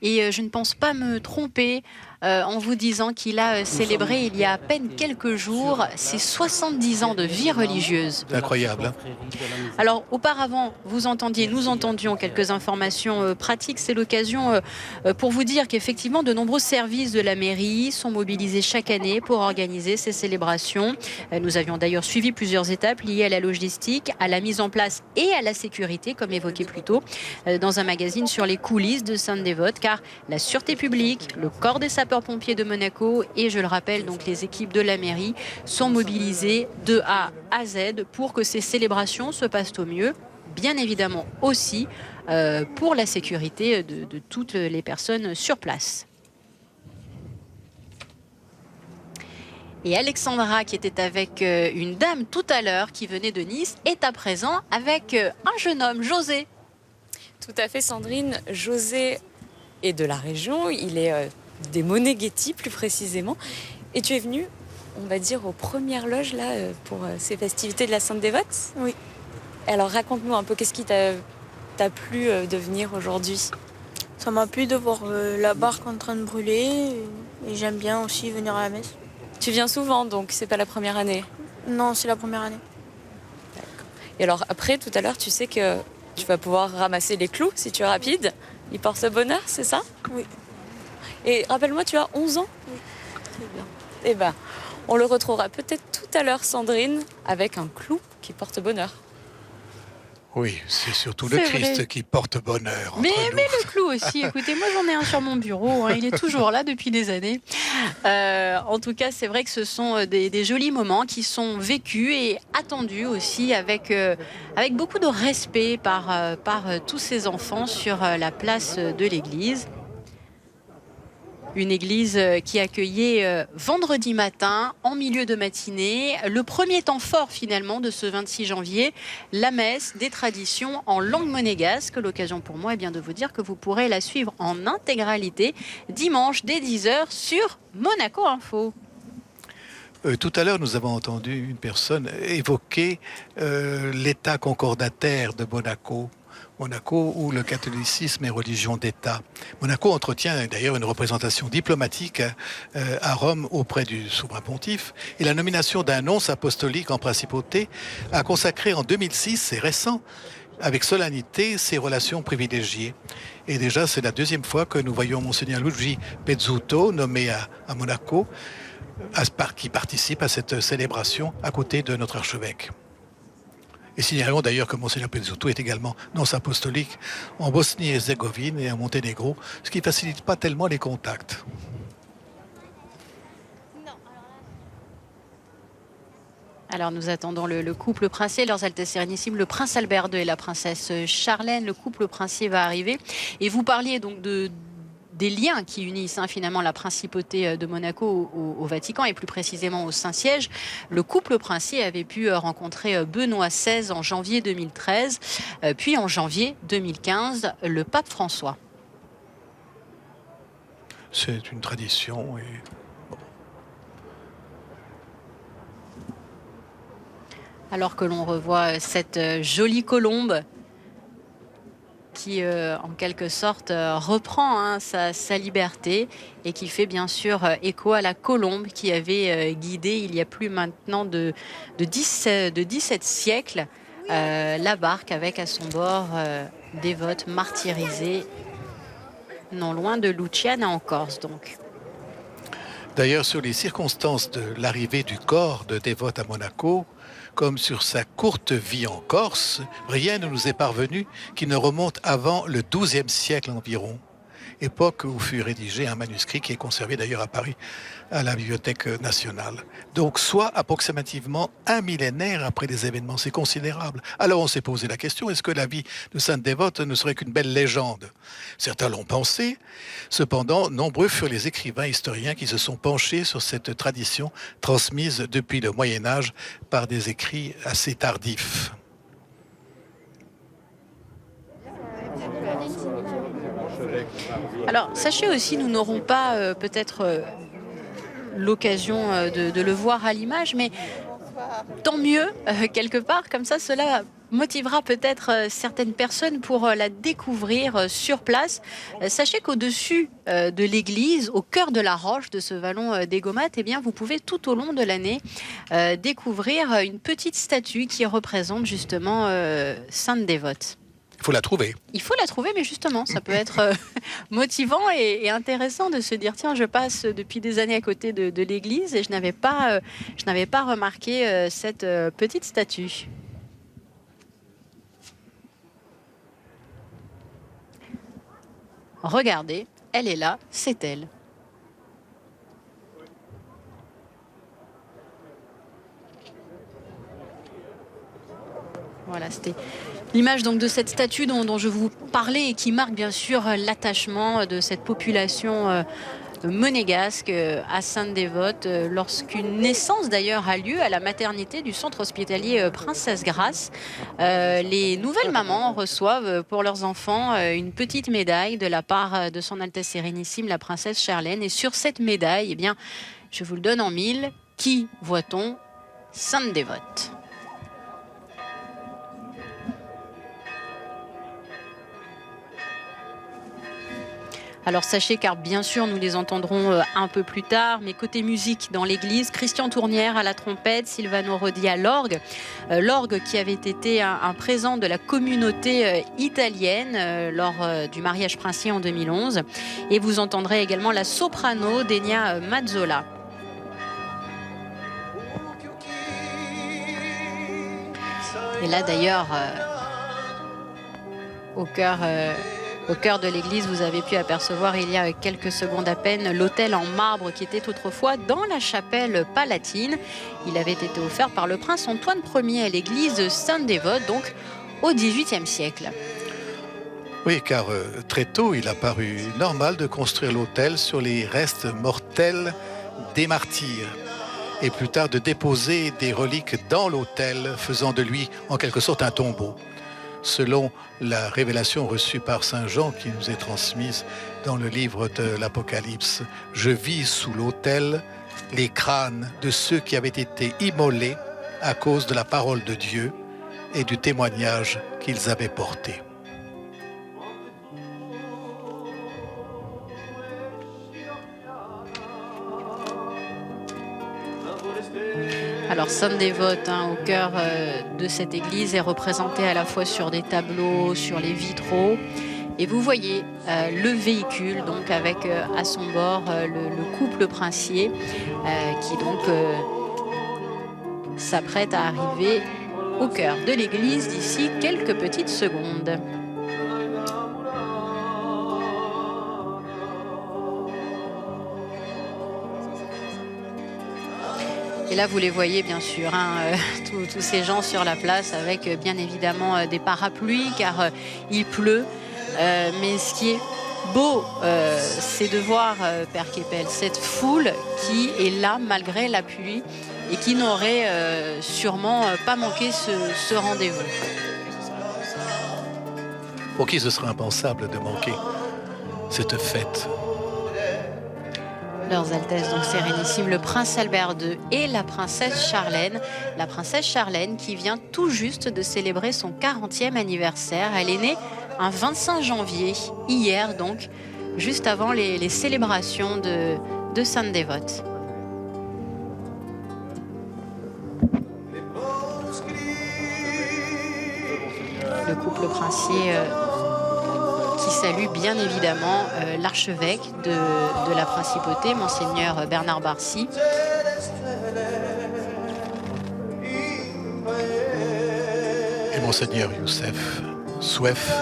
Et je ne pense pas me tromper en vous disant qu'il a célébré il y a à peine quelques jours ses 70 ans de vie religieuse. C'est incroyable. Hein. Alors auparavant, nous entendions quelques informations pratiques. C'est l'occasion pour vous dire qu'effectivement de nombreux services de la mairie sont mobilisés chaque année pour organiser ces célébrations. Nous avions d'ailleurs suivi plusieurs étapes liées à la logistique, à la mise en place et à la sécurité, comme évoqué plus tôt dans un magazine sur les coulisses de Sainte-Dévote, car la sûreté publique, le corps des sapeurs-pompiers de Monaco et, je le rappelle, donc les équipes de la mairie sont mobilisées de A à Z pour que ces célébrations se passent au mieux. Bien évidemment aussi pour la sécurité de toutes les personnes sur place. Et Alexandra, qui était avec une dame tout à l'heure, qui venait de Nice, est à présent avec un jeune homme, José. Tout à fait, Sandrine. José est de la région, il est des Moneghetti plus précisément. Et tu es venu, on va dire, aux premières loges là, pour ces festivités de la Sainte-Dévote. Oui. Alors raconte-nous un peu, qu'est-ce qui t'a plu de venir aujourd'hui? Ça m'a plu de voir la barque en train de brûler et j'aime bien aussi venir à la messe. Tu viens souvent, donc c'est pas la première année? Non, c'est la première année. D'accord. Et alors après, tout à l'heure, tu sais que tu vas pouvoir ramasser les clous si tu es rapide. Ils portent bonheur, c'est ça? Oui. Et rappelle-moi, tu as 11 ans? Oui. Très bien. Eh bien, on le retrouvera peut-être tout à l'heure, Sandrine, avec un clou qui porte bonheur. Oui, c'est surtout le Christ vrai. qui porte bonheur. Mais le clou aussi, écoutez, moi j'en ai un sur mon bureau, hein, il est toujours là depuis des années. En tout cas, c'est vrai que ce sont des jolis moments qui sont vécus et attendus aussi avec beaucoup de respect par tous ces enfants sur la place de l'église. Une église qui accueillait vendredi matin, en milieu de matinée, le premier temps fort finalement de ce 26 janvier, la messe des traditions en langue monégasque. L'occasion pour moi de vous dire que vous pourrez la suivre en intégralité dimanche dès 10h sur Monaco Info. Tout à l'heure, nous avons entendu une personne évoquer l'état concordataire de Monaco. Monaco, où le catholicisme est religion d'État. Monaco entretient d'ailleurs une représentation diplomatique à Rome auprès du souverain pontife. Et la nomination d'un nonce apostolique en principauté a consacré en 2006, c'est récent, avec solennité, ses relations privilégiées. Et déjà, c'est la deuxième fois que nous voyons Monseigneur Luigi Pezzuto, nommé à Monaco, qui participe à cette célébration à côté de notre archevêque. Et signalons d'ailleurs que Monseigneur Pezzuto est également nonce apostolique en Bosnie-Herzégovine et en Monténégro, ce qui ne facilite pas tellement les contacts. Alors nous attendons le couple princier, leurs Altesses Sérénissimes, le prince Albert II et la princesse Charlène. Le couple princier va arriver. Et vous parliez donc des liens qui unissent finalement la principauté de Monaco au Vatican et plus précisément au Saint-Siège. Le couple princier avait pu rencontrer Benoît XVI en janvier 2013, puis en janvier 2015, le pape François. C'est une tradition et... Alors que l'on revoit cette jolie colombe qui, en quelque sorte, reprend sa liberté et qui fait bien sûr écho à la colombe qui avait guidé il y a plus maintenant de 17 siècles la barque avec à son bord dévote martyrisée non loin de Luciana en Corse donc. D'ailleurs, sur les circonstances de l'arrivée du corps de dévote à Monaco, comme sur sa courte vie en Corse, rien ne nous est parvenu qui ne remonte avant le XIIe siècle environ, époque où fut rédigé un manuscrit qui est conservé d'ailleurs à Paris, à la Bibliothèque nationale. Donc, soit approximativement un millénaire après les événements, c'est considérable. Alors on s'est posé la question, est-ce que la vie de sainte dévote ne serait qu'une belle légende? Certains l'ont pensé. Cependant, nombreux furent les écrivains historiens qui se sont penchés sur cette tradition transmise depuis le Moyen-Âge par des écrits assez tardifs. Alors, sachez aussi, nous n'aurons pas peut-être l'occasion de le voir à l'image, mais tant mieux, quelque part, comme ça, cela motivera peut-être certaines personnes pour la découvrir sur place. Sachez qu'au-dessus de l'église, au cœur de la roche de ce vallon des Gaumates, eh bien, vous pouvez tout au long de l'année découvrir une petite statue qui représente justement Sainte Dévote. Il faut la trouver. Il faut la trouver, mais justement, ça peut être motivant et intéressant de se dire, tiens, je passe depuis des années à côté de l'église et je n'avais pas remarqué cette petite statue. Regardez, elle est là, c'est elle. Voilà, c'était l'image donc de cette statue dont je vous parlais et qui marque bien sûr l'attachement de cette population monégasque à Sainte Dévote lorsqu'une naissance d'ailleurs a lieu à la maternité du centre hospitalier Princesse Grace. Les nouvelles mamans reçoivent pour leurs enfants une petite médaille de la part de son Altesse Sérénissime la princesse Charlène. Et sur cette médaille, eh bien, je vous le donne en mille, qui voit-on? Sainte Dévote. Alors sachez, car bien sûr nous les entendrons un peu plus tard, mais côté musique dans l'église, Christian Tournière à la trompette, Silvano Rodi à l'orgue. L'orgue qui avait été un présent de la communauté italienne lors du mariage princier en 2011. Et vous entendrez également la soprano Denia Mazzola. Et là d'ailleurs, au cœur de l'église, vous avez pu apercevoir il y a quelques secondes à peine l'autel en marbre qui était autrefois dans la chapelle palatine. Il avait été offert par le prince Antoine Ier à l'église Sainte-Dévote, donc au XVIIIe siècle. Oui, car très tôt, il a paru normal de construire l'autel sur les restes mortels des martyrs. Et plus tard de déposer des reliques dans l'autel, faisant de lui en quelque sorte un tombeau. Selon la révélation reçue par Saint Jean qui nous est transmise dans le livre de l'Apocalypse, « Je vis sous l'autel les crânes de ceux qui avaient été immolés à cause de la parole de Dieu et du témoignage qu'ils avaient porté. » Alors, Sainte Dévote, au cœur de cette église, est représentée à la fois sur des tableaux, sur les vitraux. Et vous voyez le véhicule, donc avec à son bord le couple princier qui donc s'apprête à arriver au cœur de l'église d'ici quelques petites secondes. Et là, vous les voyez bien sûr, tous ces gens sur la place avec bien évidemment des parapluies car il pleut. Mais ce qui est beau, c'est de voir, Père Keppel, cette foule qui est là malgré la pluie et qui n'aurait sûrement pas manqué ce rendez-vous. Pour qui ce serait impensable de manquer cette fête? Leurs Altesses, donc Sérénissime, le prince Albert II et la princesse Charlène. La princesse Charlène qui vient tout juste de célébrer son 40e anniversaire. Elle est née un 25 janvier, hier donc, juste avant les célébrations de Sainte Dévote. Le couple princier qui salue bien évidemment l'archevêque de la principauté, Monseigneur Bernard Barcy. Et Monseigneur Youssef Souef.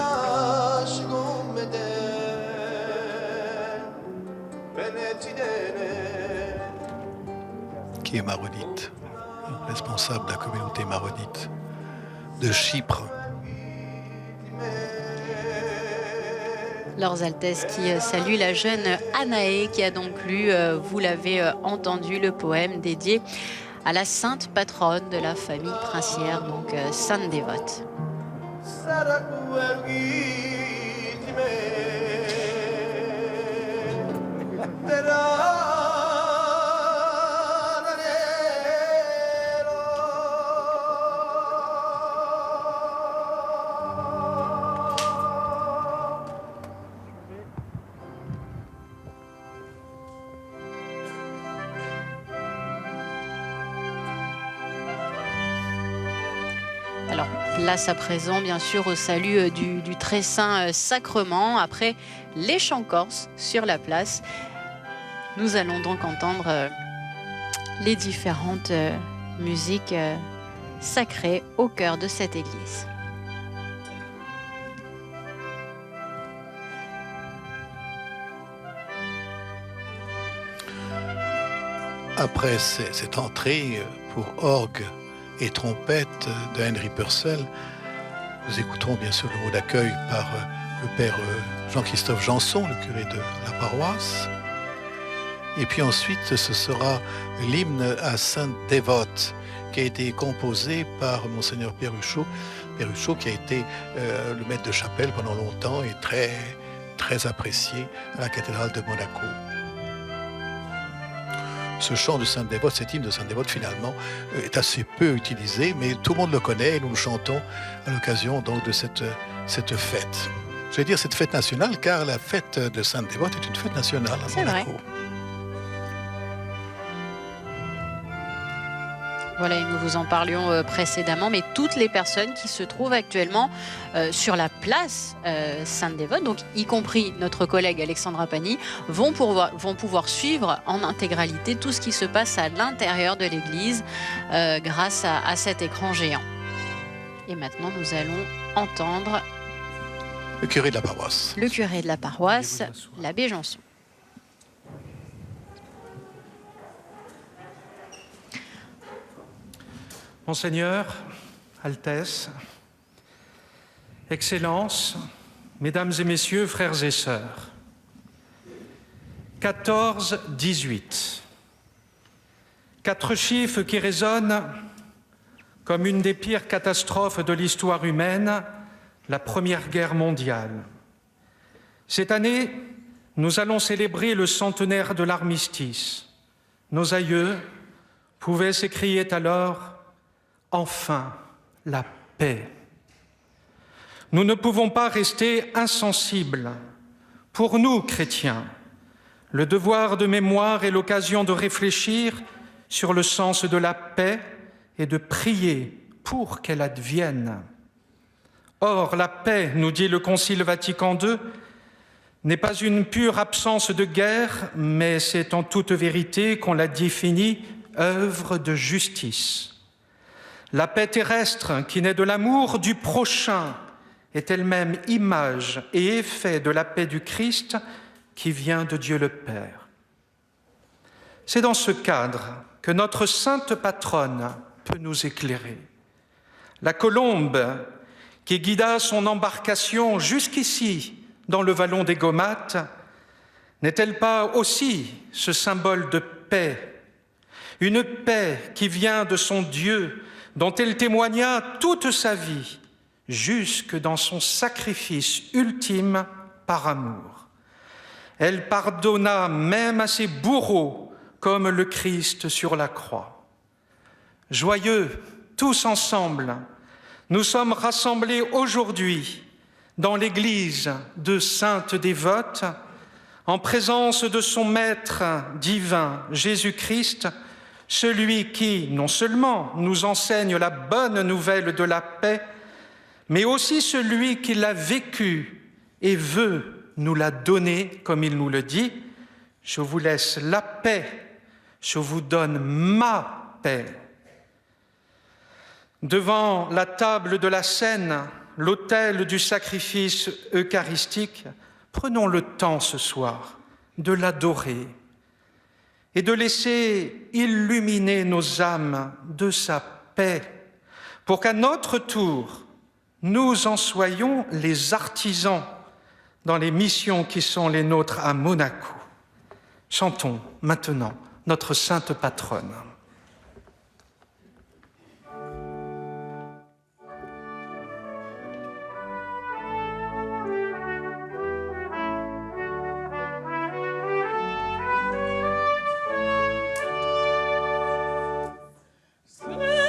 Qui est maronite, responsable de la communauté maronite de Chypre. Leurs Altesses qui saluent la jeune Anaé qui a donc lu, vous l'avez entendu, le poème dédié à la sainte patronne de la famille princière, donc Sainte Dévote. Alors, place à présent, bien sûr, au salut du très saint sacrement. Après les chants corses sur la place, nous allons donc entendre les différentes musiques sacrées au cœur de cette église. Après cette entrée pour orgue et trompette de Henry Purcell, nous écouterons bien sûr le mot d'accueil par le père Jean-Christophe Janson, le curé de la paroisse. Et puis ensuite, ce sera l'hymne à Sainte Dévote, qui a été composé par Monseigneur Perruchot qui a été le maître de chapelle pendant longtemps et très, très apprécié à la cathédrale de Monaco. Ce chant de Sainte Dévote, cet hymne de Sainte Dévote, finalement, est assez peu utilisé, mais tout le monde le connaît et nous le chantons à l'occasion donc de cette fête. Je vais dire cette fête nationale, car la fête de Sainte Dévote est une fête nationale à Monaco. Vrai. Voilà, et nous vous en parlions précédemment, mais toutes les personnes qui se trouvent actuellement sur la place Sainte-Dévote, donc y compris notre collègue Alexandra Pani, vont pouvoir suivre en intégralité tout ce qui se passe à l'intérieur de l'église grâce à cet écran géant. Et maintenant, nous allons entendre le curé de la paroisse. Le curé de la paroisse, l'abbé Janson. Monseigneur, Altesse, Excellences, Mesdames et messieurs, frères et sœurs, 14-18. 4 chiffres qui résonnent comme une des pires catastrophes de l'histoire humaine, la Première Guerre mondiale. Cette année, nous allons célébrer le centenaire de l'armistice. Nos aïeux pouvaient s'écrier alors « Enfin, la paix ». Nous ne pouvons pas rester insensibles. Pour nous, chrétiens, le devoir de mémoire est l'occasion de réfléchir sur le sens de la paix et de prier pour qu'elle advienne. Or, la paix, nous dit le Concile Vatican II, n'est pas une pure absence de guerre, mais c'est en toute vérité qu'on la définit œuvre de justice. La paix terrestre, qui naît de l'amour du prochain, est elle-même image et effet de la paix du Christ qui vient de Dieu le Père. C'est dans ce cadre que notre sainte patronne peut nous éclairer. La colombe qui guida son embarcation jusqu'ici dans le vallon des Gomates, n'est-elle pas aussi ce symbole de paix? Une paix qui vient de son Dieu, dont elle témoigna toute sa vie, jusque dans son sacrifice ultime par amour. Elle pardonna même à ses bourreaux, comme le Christ sur la croix. Joyeux, tous ensemble, nous sommes rassemblés aujourd'hui dans l'église de Sainte Dévote, en présence de son Maître divin, Jésus-Christ, celui qui, non seulement nous enseigne la bonne nouvelle de la paix, mais aussi celui qui l'a vécu et veut nous la donner, comme il nous le dit, « Je vous laisse la paix, je vous donne ma paix ». Devant la table de la scène, l'autel du sacrifice eucharistique, prenons le temps ce soir de l'adorer et de laisser illuminer nos âmes de sa paix pour qu'à notre tour, nous en soyons les artisans dans les missions qui sont les nôtres à Monaco. Chantons maintenant notre sainte patronne. Thank you.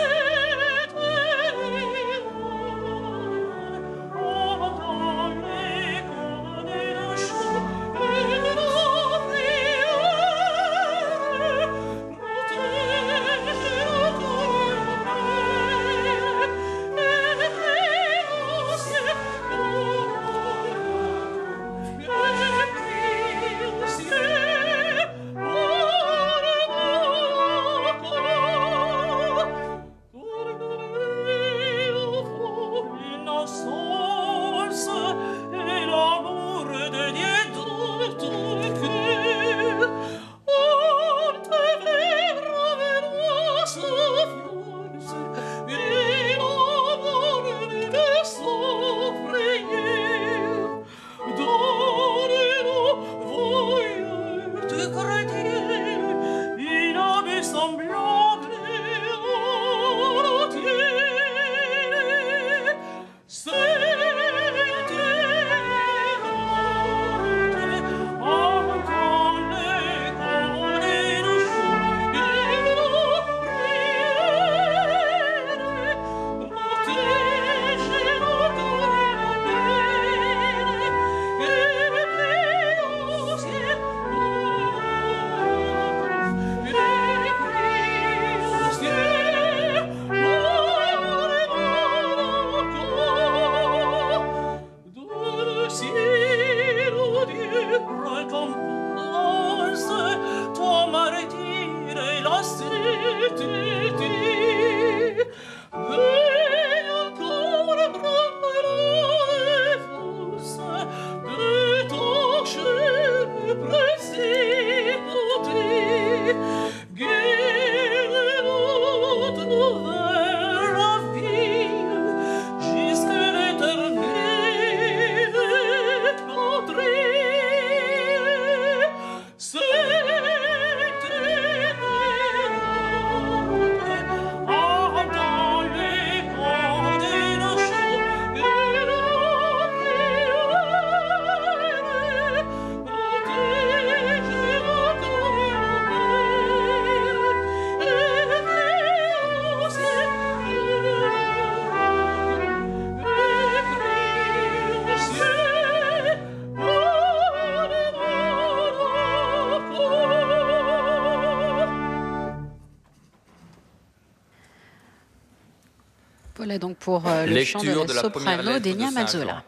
Voilà donc pour le chant de Lecture la de la première soprano lettre de d'Enia Saint Mazzola. Jean.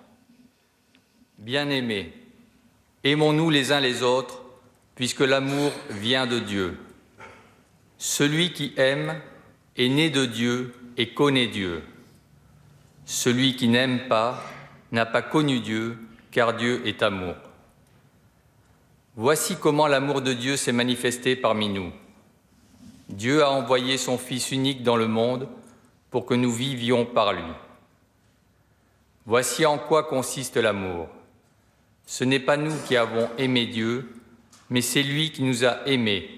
Bien-aimés, aimons-nous les uns les autres, puisque l'amour vient de Dieu. Celui qui aime est né de Dieu et connaît Dieu. Celui qui n'aime pas n'a pas connu Dieu, car Dieu est amour. Voici comment l'amour de Dieu s'est manifesté parmi nous. Dieu a envoyé son Fils unique dans le monde pour que nous vivions par lui. Voici en quoi consiste l'amour. Ce n'est pas nous qui avons aimé Dieu, mais c'est lui qui nous a aimés,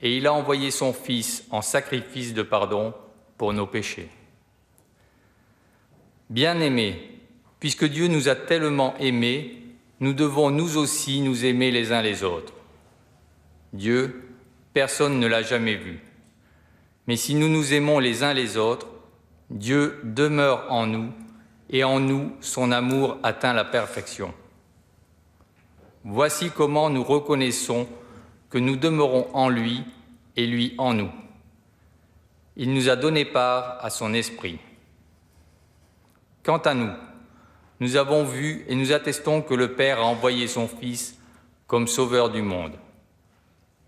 et il a envoyé son Fils en sacrifice de pardon pour nos péchés. Bien-aimés, puisque Dieu nous a tellement aimés, nous devons nous aussi nous aimer les uns les autres. Dieu, personne ne l'a jamais vu. Mais si nous nous aimons les uns les autres, Dieu demeure en nous, et en nous, son amour atteint la perfection. Voici comment nous reconnaissons que nous demeurons en lui et lui en nous. Il nous a donné part à son esprit. Quant à nous, nous avons vu et nous attestons que le Père a envoyé son Fils comme sauveur du monde.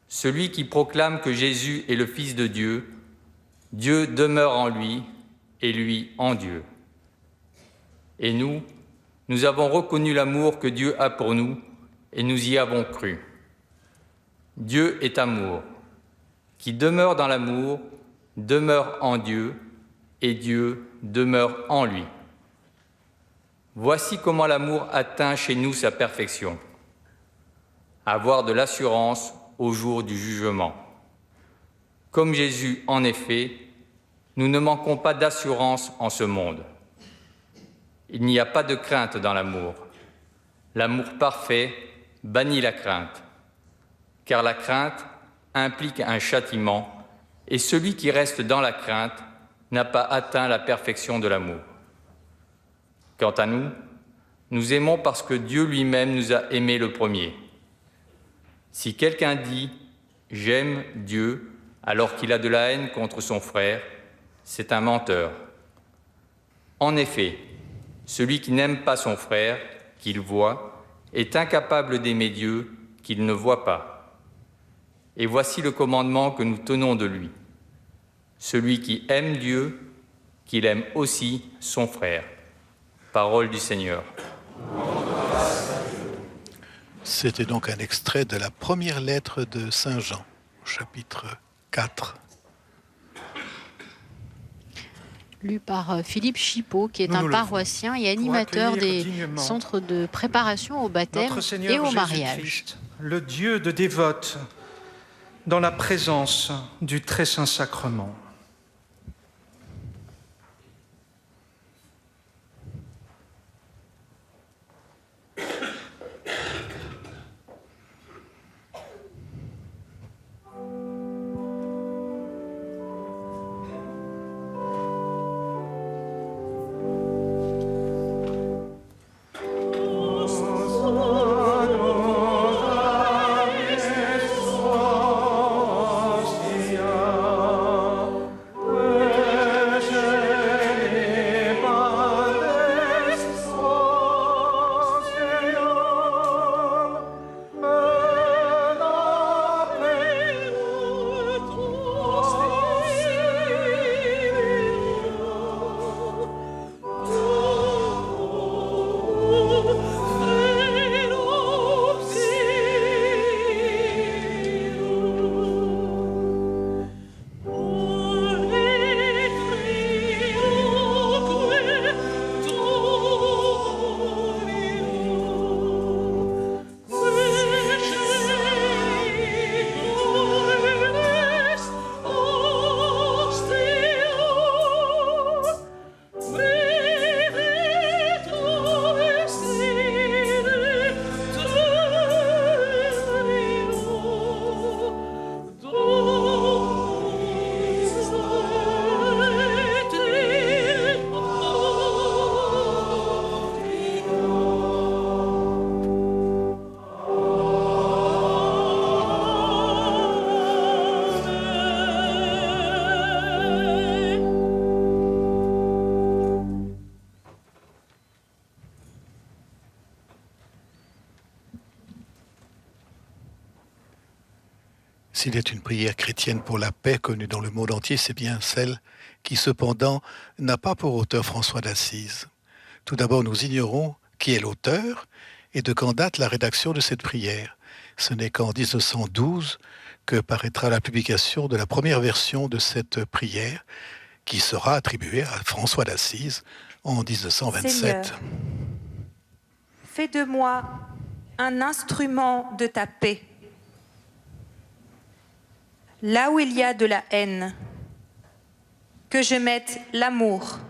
Celui qui proclame que Jésus est le Fils de Dieu, Dieu demeure en lui et lui en Dieu. Et nous avons reconnu l'amour que Dieu a pour nous et nous y avons cru. Dieu est amour. Qui demeure dans l'amour demeure en Dieu et Dieu demeure en lui. Voici comment l'amour atteint chez nous sa perfection. Avoir de l'assurance au jour du jugement. Comme Jésus, en effet, nous ne manquons pas d'assurance en ce monde. Il n'y a pas de crainte dans l'amour. L'amour parfait bannit la crainte, car la crainte implique un châtiment, et celui qui reste dans la crainte n'a pas atteint la perfection de l'amour. Quant à nous, nous aimons parce que Dieu lui-même nous a aimés le premier. Si quelqu'un dit « j'aime Dieu » alors qu'il a de la haine contre son frère, c'est un menteur. En effet, celui qui n'aime pas son frère, qu'il voit, est incapable d'aimer Dieu, qu'il ne voit pas. Et voici le commandement que nous tenons de lui. Celui qui aime Dieu, qu'il aime aussi son frère. Parole du Seigneur. C'était donc un extrait de la première lettre de Saint Jean, chapitre 4. Lu par Philippe Chipot, qui est un paroissien et animateur des centres de préparation au baptême et au mariage. Le Dieu de dévote, dans la présence du très saint sacrement. S'il est une prière chrétienne pour la paix connue dans le monde entier, c'est bien celle qui, cependant, n'a pas pour auteur François d'Assise. Tout d'abord, nous ignorons qui est l'auteur et de quand date la rédaction de cette prière. Ce n'est qu'en 1912 que paraîtra la publication de la première version de cette prière qui sera attribuée à François d'Assise en 1927. Seigneur, fais de moi un instrument de ta paix. Là où il y a de la haine, que je mette l'amour.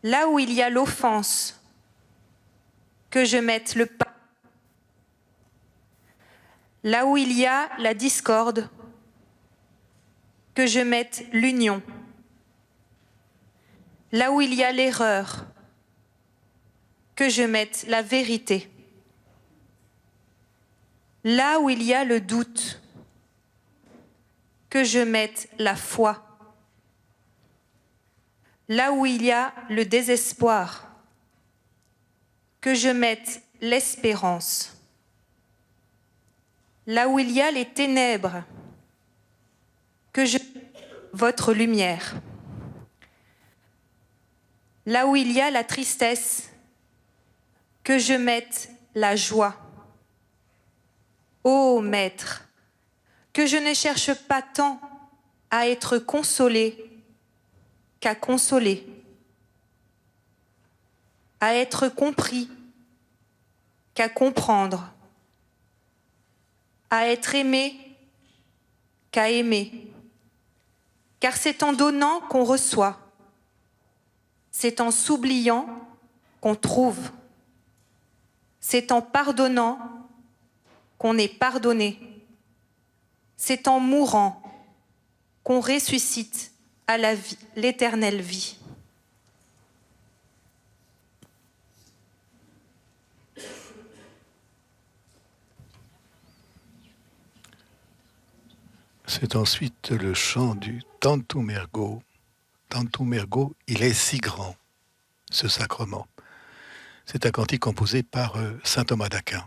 Là où il y a l'offense, que je mette le pardon. Là où il y a la discorde, que je mette l'union. Là où il y a l'erreur, que je mette la vérité. Là où il y a le doute, que je mette la foi. Là où il y a le désespoir, que je mette l'espérance. Là où il y a les ténèbres, que je mette votre lumière. Là où il y a la tristesse, que je mette la joie. Ô Maître, que je ne cherche pas tant à être consolé qu'à consoler, à être compris qu'à comprendre, à être aimé qu'à aimer. Car c'est en donnant qu'on reçoit, c'est en s'oubliant qu'on trouve, c'est en pardonnant qu'on est pardonné, c'est en mourant qu'on ressuscite à la vie, l'éternelle vie. C'est ensuite le chant du Tantum Ergo. Tantum Ergo, il est si grand, ce sacrement. C'est un cantique composé par saint Thomas d'Aquin.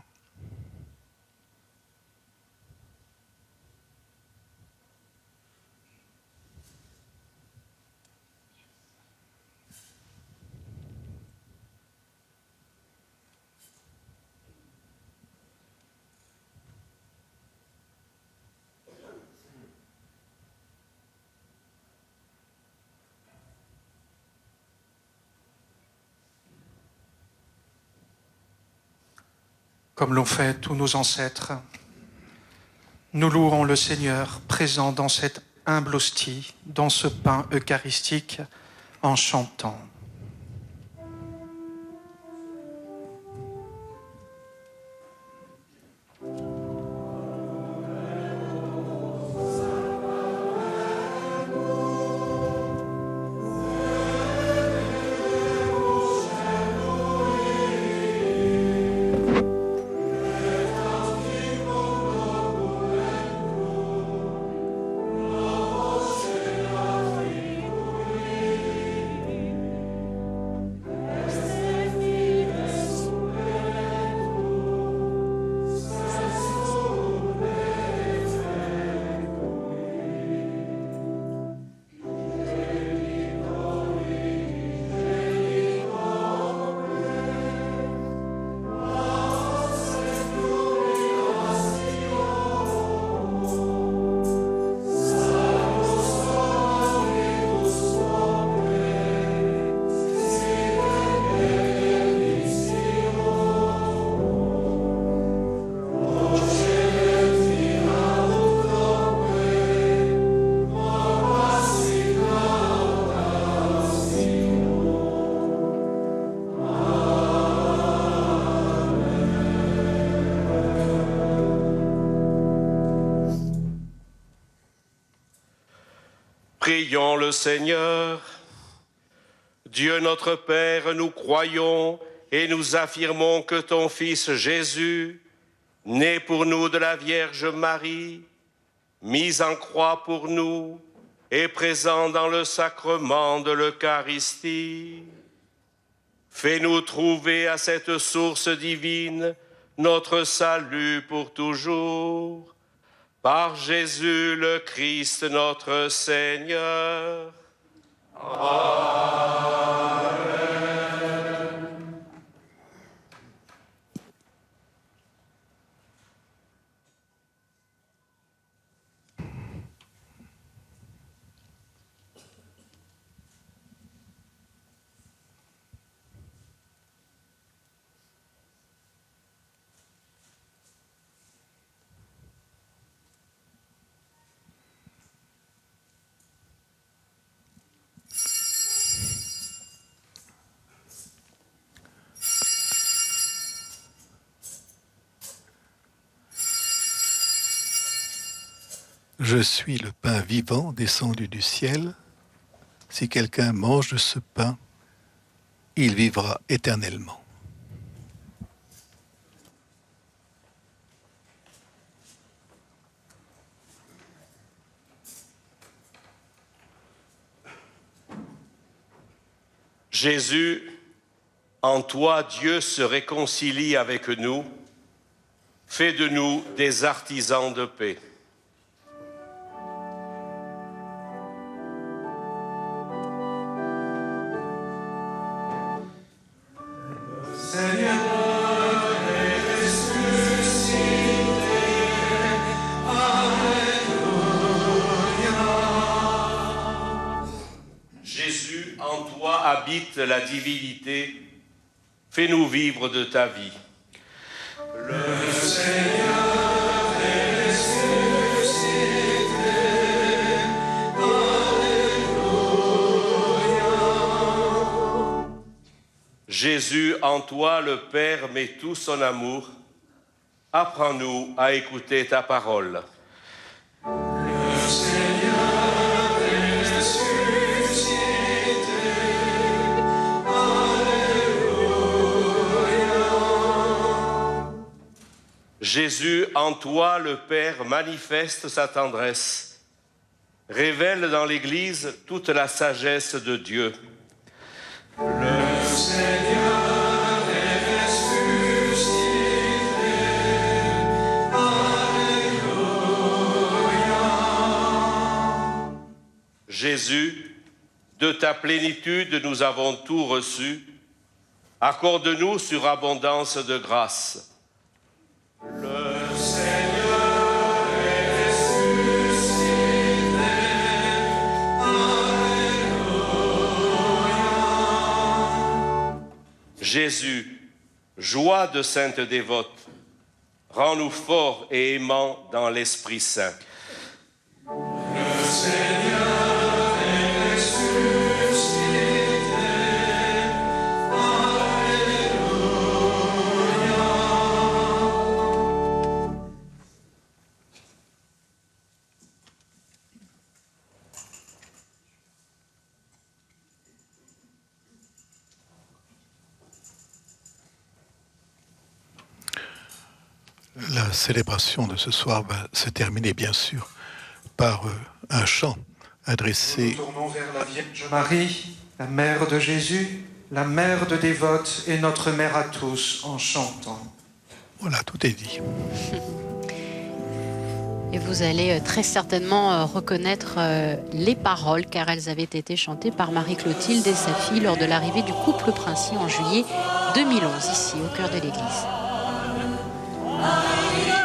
Comme l'ont fait tous nos ancêtres, nous louons le Seigneur présent dans cette humble hostie, dans ce pain eucharistique, en chantant. Prions le Seigneur. Dieu notre Père, nous croyons et nous affirmons que ton Fils Jésus, né pour nous de la Vierge Marie, mis en croix pour nous et présent dans le sacrement de l'Eucharistie, fais-nous trouver à cette source divine notre salut pour toujours. Par Jésus le Christ notre Seigneur. Amen. Je suis le pain vivant descendu du ciel. Si quelqu'un mange de ce pain, il vivra éternellement. Jésus, en toi Dieu se réconcilie avec nous. Fais de nous des artisans de paix. Jésus, en toi habite la divinité. Fais-nous vivre de ta vie. Le Seigneur est ressuscité. Alléluia. Jésus, en toi le Père met tout son amour. Apprends-nous à écouter ta parole. Le Seigneur est ressuscité. Jésus, en toi, le Père manifeste sa tendresse, révèle dans l'Église toute la sagesse de Dieu. Le Seigneur est ressuscité. Alléluia. Jésus, de ta plénitude nous avons tout reçu. Accorde-nous surabondance de grâce. Le Seigneur est ressuscité. Alléluia. Jésus, joie de sainte dévote, rends-nous forts et aimants dans l'Esprit Saint. Le Seigneur est ressuscité. La célébration de ce soir va se terminer bien sûr par un chant adressé. Nous nous tournons vers la Vierge Marie, la mère de Jésus, la mère de dévote et notre mère à tous en chantant. Voilà, tout est dit. Et vous allez très certainement reconnaître les paroles car elles avaient été chantées par Marie-Clotilde et sa fille lors de l'arrivée du couple Princi en juillet 2011 ici au cœur de l'église. Seigneur,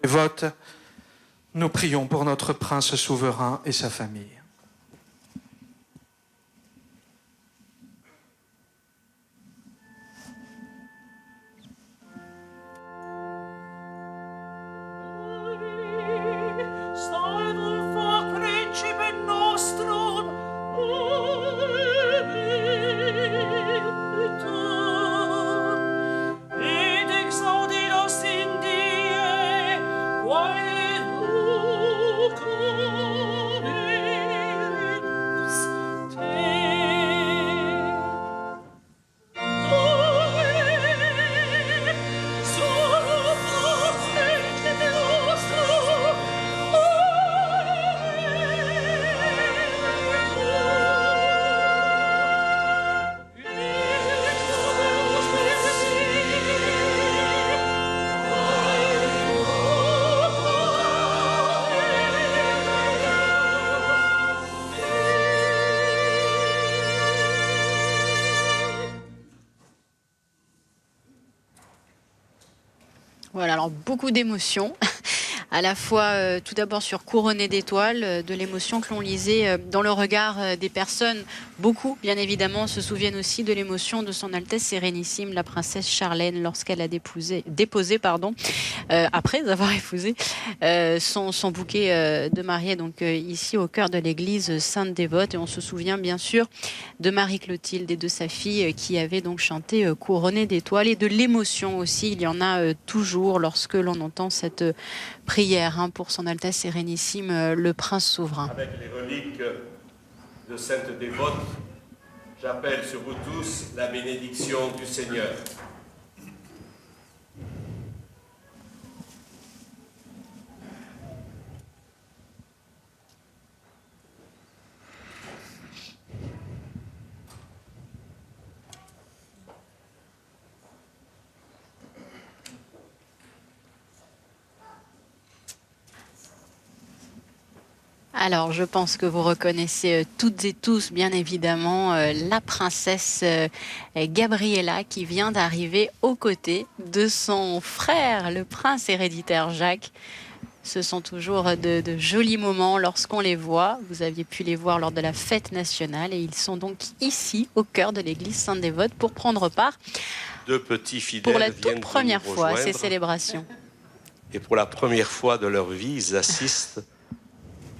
Dévote, nous prions pour notre prince souverain et sa famille. Voilà, alors beaucoup d'émotions. À la fois, tout d'abord sur Couronné d'étoiles, de l'émotion que l'on lisait dans le regard des personnes. Beaucoup, bien évidemment, se souviennent aussi de l'émotion de son Altesse Sérénissime, la princesse Charlène, lorsqu'elle a déposé, après avoir épousé, son bouquet de mariée, donc ici au cœur de l'église Sainte-Dévote. Et on se souvient bien sûr de Marie-Clotilde et de sa fille qui avait donc chanté Couronné d'étoiles. Et de l'émotion aussi, il y en a toujours lorsque l'on entend cette prière pour son Altesse Sérénissime, le Prince souverain. Avec les reliques de Sainte Dévote, j'appelle sur vous tous la bénédiction du Seigneur. Alors, je pense que vous reconnaissez toutes et tous, bien évidemment, la princesse Gabriella qui vient d'arriver aux côtés de son frère, le prince héréditaire Jacques. Ce sont toujours de jolis moments lorsqu'on les voit. Vous aviez pu les voir lors de la fête nationale et ils sont donc ici, au cœur de l'église Sainte-Dévote, pour prendre part Deux petits fidèles pour la viennent toute première nous fois à ces rejoindre. célébrations. Et pour la première fois de leur vie,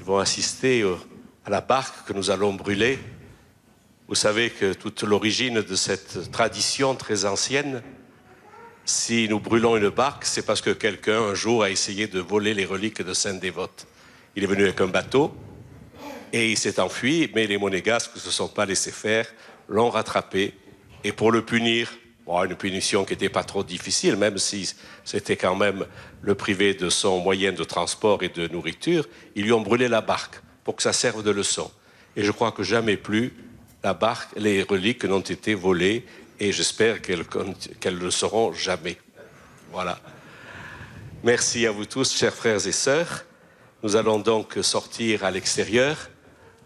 ils vont assister à la barque que nous allons brûler. Vous savez que toute l'origine de cette tradition très ancienne, si nous brûlons une barque, c'est parce que quelqu'un un jour a essayé de voler les reliques de Sainte Dévote. Il est venu avec un bateau et il s'est enfui, mais les monégasques ne se sont pas laissés faire, l'ont rattrapé et pour le punir, une punition qui n'était pas trop difficile, même si c'était quand même le privé de son moyen de transport et de nourriture, ils lui ont brûlé la barque pour que ça serve de leçon. Et je crois que jamais plus la barque, les reliques n'ont été volées et j'espère qu'elles ne le seront jamais. Voilà. Merci à vous tous, chers frères et sœurs. Nous allons donc sortir à l'extérieur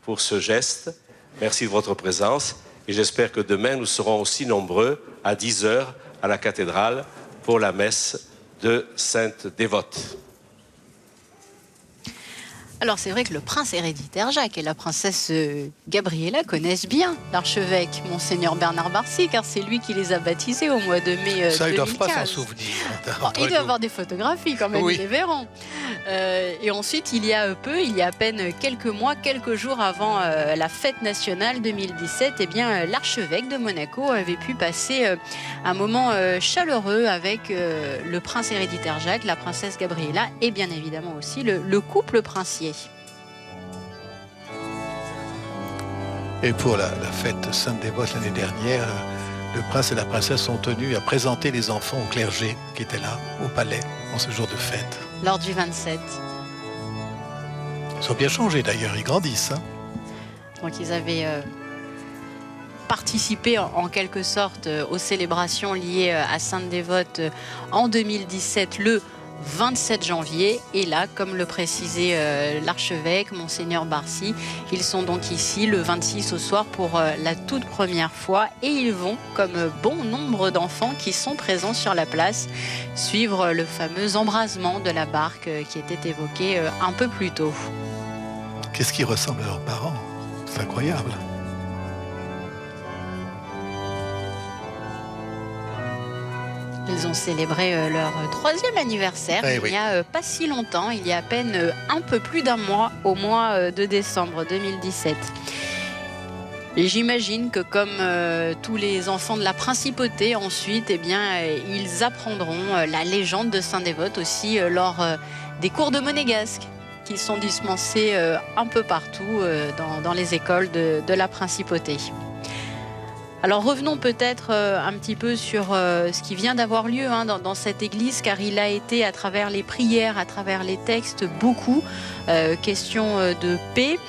pour ce geste. Merci de votre présence. Et j'espère que demain, nous serons aussi nombreux à 10h à la cathédrale pour la messe de Sainte Dévote. Alors c'est vrai que le prince héréditaire Jacques et la princesse Gabriella connaissent bien l'archevêque Monseigneur Bernard Barcy, car c'est lui qui les a baptisés au mois de mai 2015. Ça, ils ne doivent pas s'en souvenir. Il doit avoir des photographies quand même, oui. Ils les verront. Et ensuite, il y a à peine quelques mois, quelques jours avant la fête nationale 2017, eh bien, l'archevêque de Monaco avait pu passer un moment chaleureux avec le prince héréditaire Jacques, la princesse Gabriella et bien évidemment aussi le couple princier. Et pour la fête Sainte-Dévote l'année dernière, le prince et la princesse sont tenus à présenter les enfants au clergé qui étaient là, au palais, en ce jour de fête. Lors du 27. Ils ont bien changé d'ailleurs, ils grandissent. Donc ils avaient participé en quelque sorte aux célébrations liées à Sainte-Dévote en 2017, le 27 janvier. Et là, comme le précisait l'archevêque, Monseigneur Barcy, ils sont donc ici le 26 au soir pour la toute première fois. Et ils vont, comme bon nombre d'enfants qui sont présents sur la place, suivre le fameux embrasement de la barque qui était évoqué un peu plus tôt. Qu'est-ce qu'ils ressemblent à leurs parents? C'est incroyable. Ils ont célébré leur 3e anniversaire il n'y a pas si longtemps, il y a à peine un peu plus d'un mois, au mois de décembre 2017. Et j'imagine que comme tous les enfants de la principauté, ensuite, eh bien, ils apprendront la légende de Saint-Dévote aussi lors des cours de monégasque qui sont dispensés un peu partout dans les écoles de la principauté. Alors revenons peut-être un petit peu sur ce qui vient d'avoir lieu dans cette église, car il a été à travers les prières, à travers les textes, beaucoup question de paix.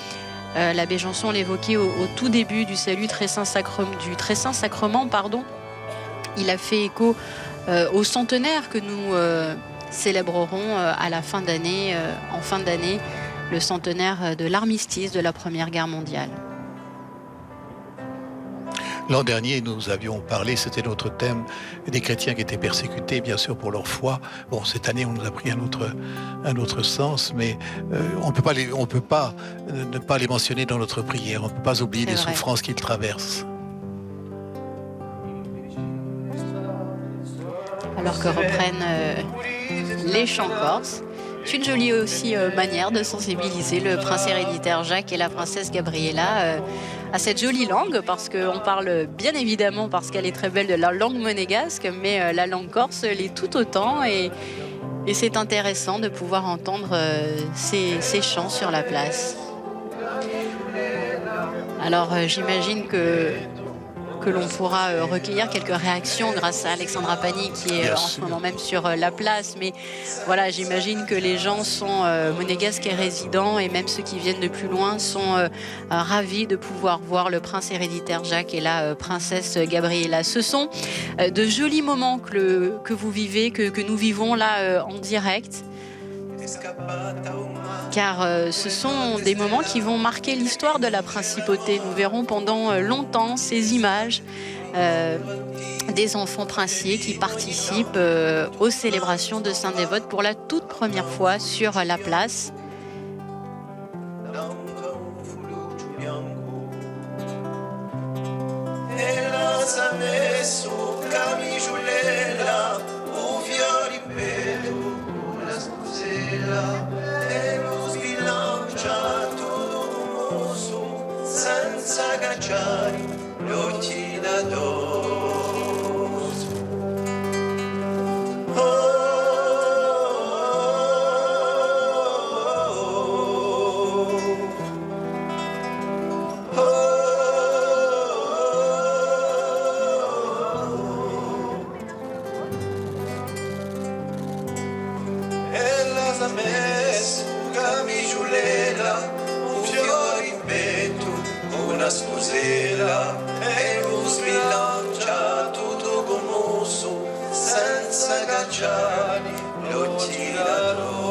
L'abbé Janson l'évoquait au tout début du salut du Très Saint Sacrement. Il a fait écho au centenaire que nous célébrerons à la fin d'année, en fin d'année, le centenaire de l'armistice de la Première Guerre mondiale. L'an dernier, nous avions parlé, c'était notre thème, des chrétiens qui étaient persécutés, bien sûr, pour leur foi. Bon, cette année, on nous a pris un autre sens, mais on peut pas ne pas les mentionner dans notre prière. On ne peut pas oublier les souffrances qu'ils traversent. Alors que reprennent les chants corses. C'est une jolie aussi manière de sensibiliser le prince héréditaire Jacques et la princesse Gabriella à cette jolie langue, parce qu'on parle bien évidemment, parce qu'elle est très belle, de la langue monégasque, mais la langue corse l'est tout autant, et c'est intéressant de pouvoir entendre ces chants sur la place. Alors j'imagine que l'on pourra recueillir quelques réactions grâce à Alexandra Pani qui est en ce moment même sur la place. Mais voilà, j'imagine que les gens sont monégasques et résidents, et même ceux qui viennent de plus loin sont ravis de pouvoir voir le prince héréditaire Jacques et la princesse Gabriella. Ce sont de jolis moments que vous vivez, que nous vivons là en direct. Car ce sont des moments qui vont marquer l'histoire de la principauté. Nous verrons pendant longtemps ces images des enfants princiers qui participent aux célébrations de Saint-Dévote pour la toute première fois sur la place. Senza cacciare gli occhi da dosso. Ella s'ha messo camiciulela, un fiore in petto, una scusella, e lo sbilancia tutto commosso, senza cacciare gli occhi da rosso.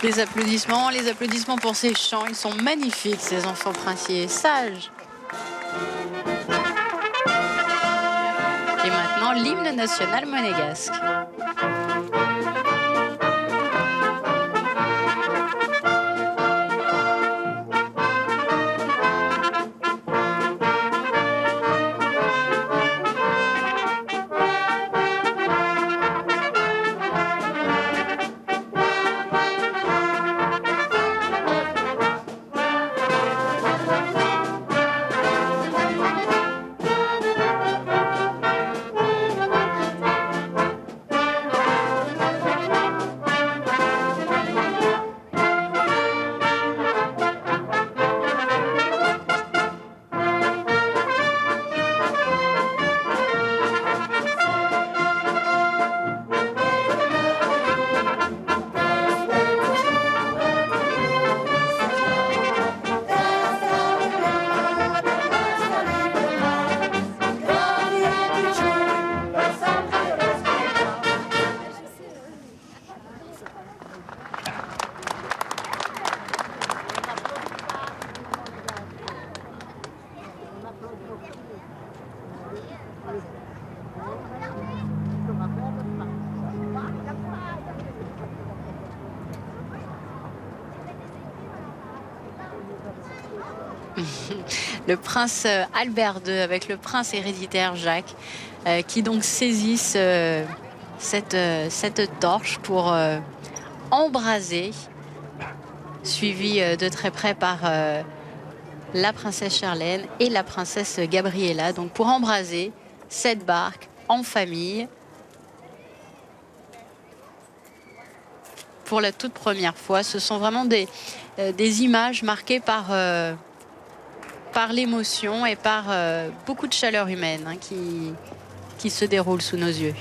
Les applaudissements pour ces chants, ils sont magnifiques, ces enfants princiers, sages. Et maintenant, l'hymne national monégasque. Le prince Albert II avec le prince héréditaire Jacques qui donc saisissent cette torche pour embraser, suivi de très près par la princesse Charlène et la princesse Gabriella, donc pour embraser cette barque en famille pour la toute première fois. Ce sont vraiment des images marquées par l'émotion et par beaucoup de chaleur humaine qui se déroule sous nos yeux.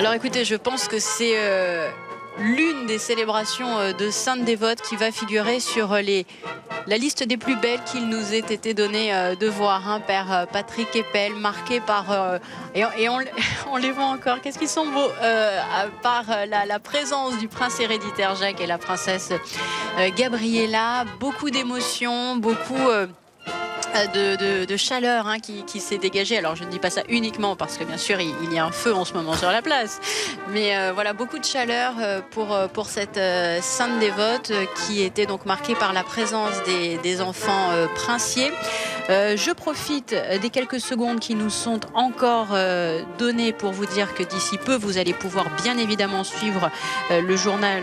Alors écoutez, je pense que c'est l'une des célébrations de Sainte-Dévote qui va figurer sur la liste des plus belles qu'il nous ait été donné de voir, hein, Père Patrick Keppel, marqué par... et on les voit encore, qu'est-ce qu'ils sont beaux, par la présence du prince héréditaire Jacques et la princesse Gabriella, beaucoup d'émotions, beaucoup... de chaleur, hein, qui s'est dégagée. Alors je ne dis pas ça uniquement parce que bien sûr il y a un feu en ce moment sur la place, mais voilà, beaucoup de chaleur pour cette Sainte Dévote qui était donc marquée par la présence des enfants princiers. Je profite des quelques secondes qui nous sont encore données pour vous dire que d'ici peu vous allez pouvoir bien évidemment suivre le journal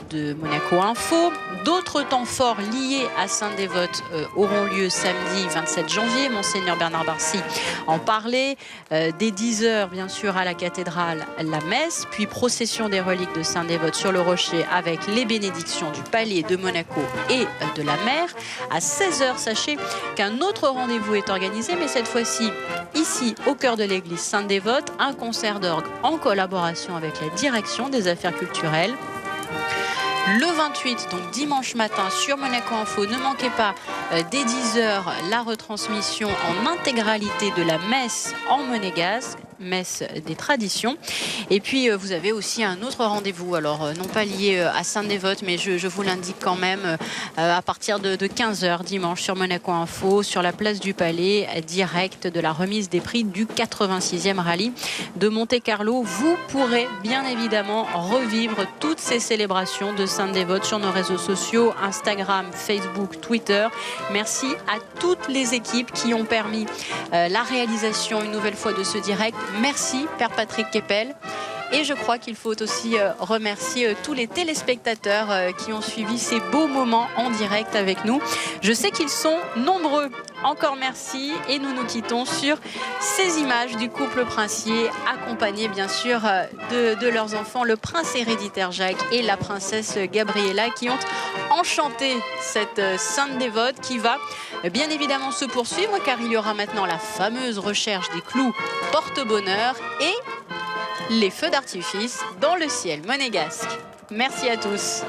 de Monaco Info. D'autres temps forts liés à Sainte-Dévote auront lieu samedi 27 janvier. Monseigneur Bernard Barcy en parlait. Dès 10h, bien sûr, à la cathédrale, la messe, puis procession des reliques de Sainte-Dévote sur le rocher avec les bénédictions du palais de Monaco et de la mer. À 16h, sachez qu'un autre rendez-vous est organisé, mais cette fois-ci, ici, au cœur de l'église Sainte-Dévote, un concert d'orgue en collaboration avec la direction des affaires culturelles. Le 28, donc dimanche matin, sur Monaco Info, ne manquez pas dès 10h la retransmission en intégralité de la messe en monégasque, messe des traditions. Et puis vous avez aussi un autre rendez-vous, alors non pas lié à Sainte-Dévote, mais je vous l'indique quand même, à partir de 15h dimanche sur Monaco Info, sur la place du Palais, direct de la remise des prix du 86e rallye de Monte-Carlo. Vous pourrez bien évidemment revivre toutes ces célébrations de Sainte-Dévote sur nos réseaux sociaux, Instagram, Facebook, Twitter. Merci à toutes les équipes qui ont permis la réalisation une nouvelle fois de ce direct. Merci Père Patrick Keppel. Et je crois qu'il faut aussi remercier tous les téléspectateurs qui ont suivi ces beaux moments en direct avec nous. Je sais qu'ils sont nombreux. Encore merci. Et nous nous quittons sur ces images du couple princier, accompagné bien sûr de leurs enfants, le prince héréditaire Jacques et la princesse Gabriella, qui ont enchanté cette Sainte Dévote qui va bien évidemment se poursuivre, car il y aura maintenant la fameuse recherche des clous porte-bonheur et les feux d'artifice dans le ciel monégasque. Merci à tous.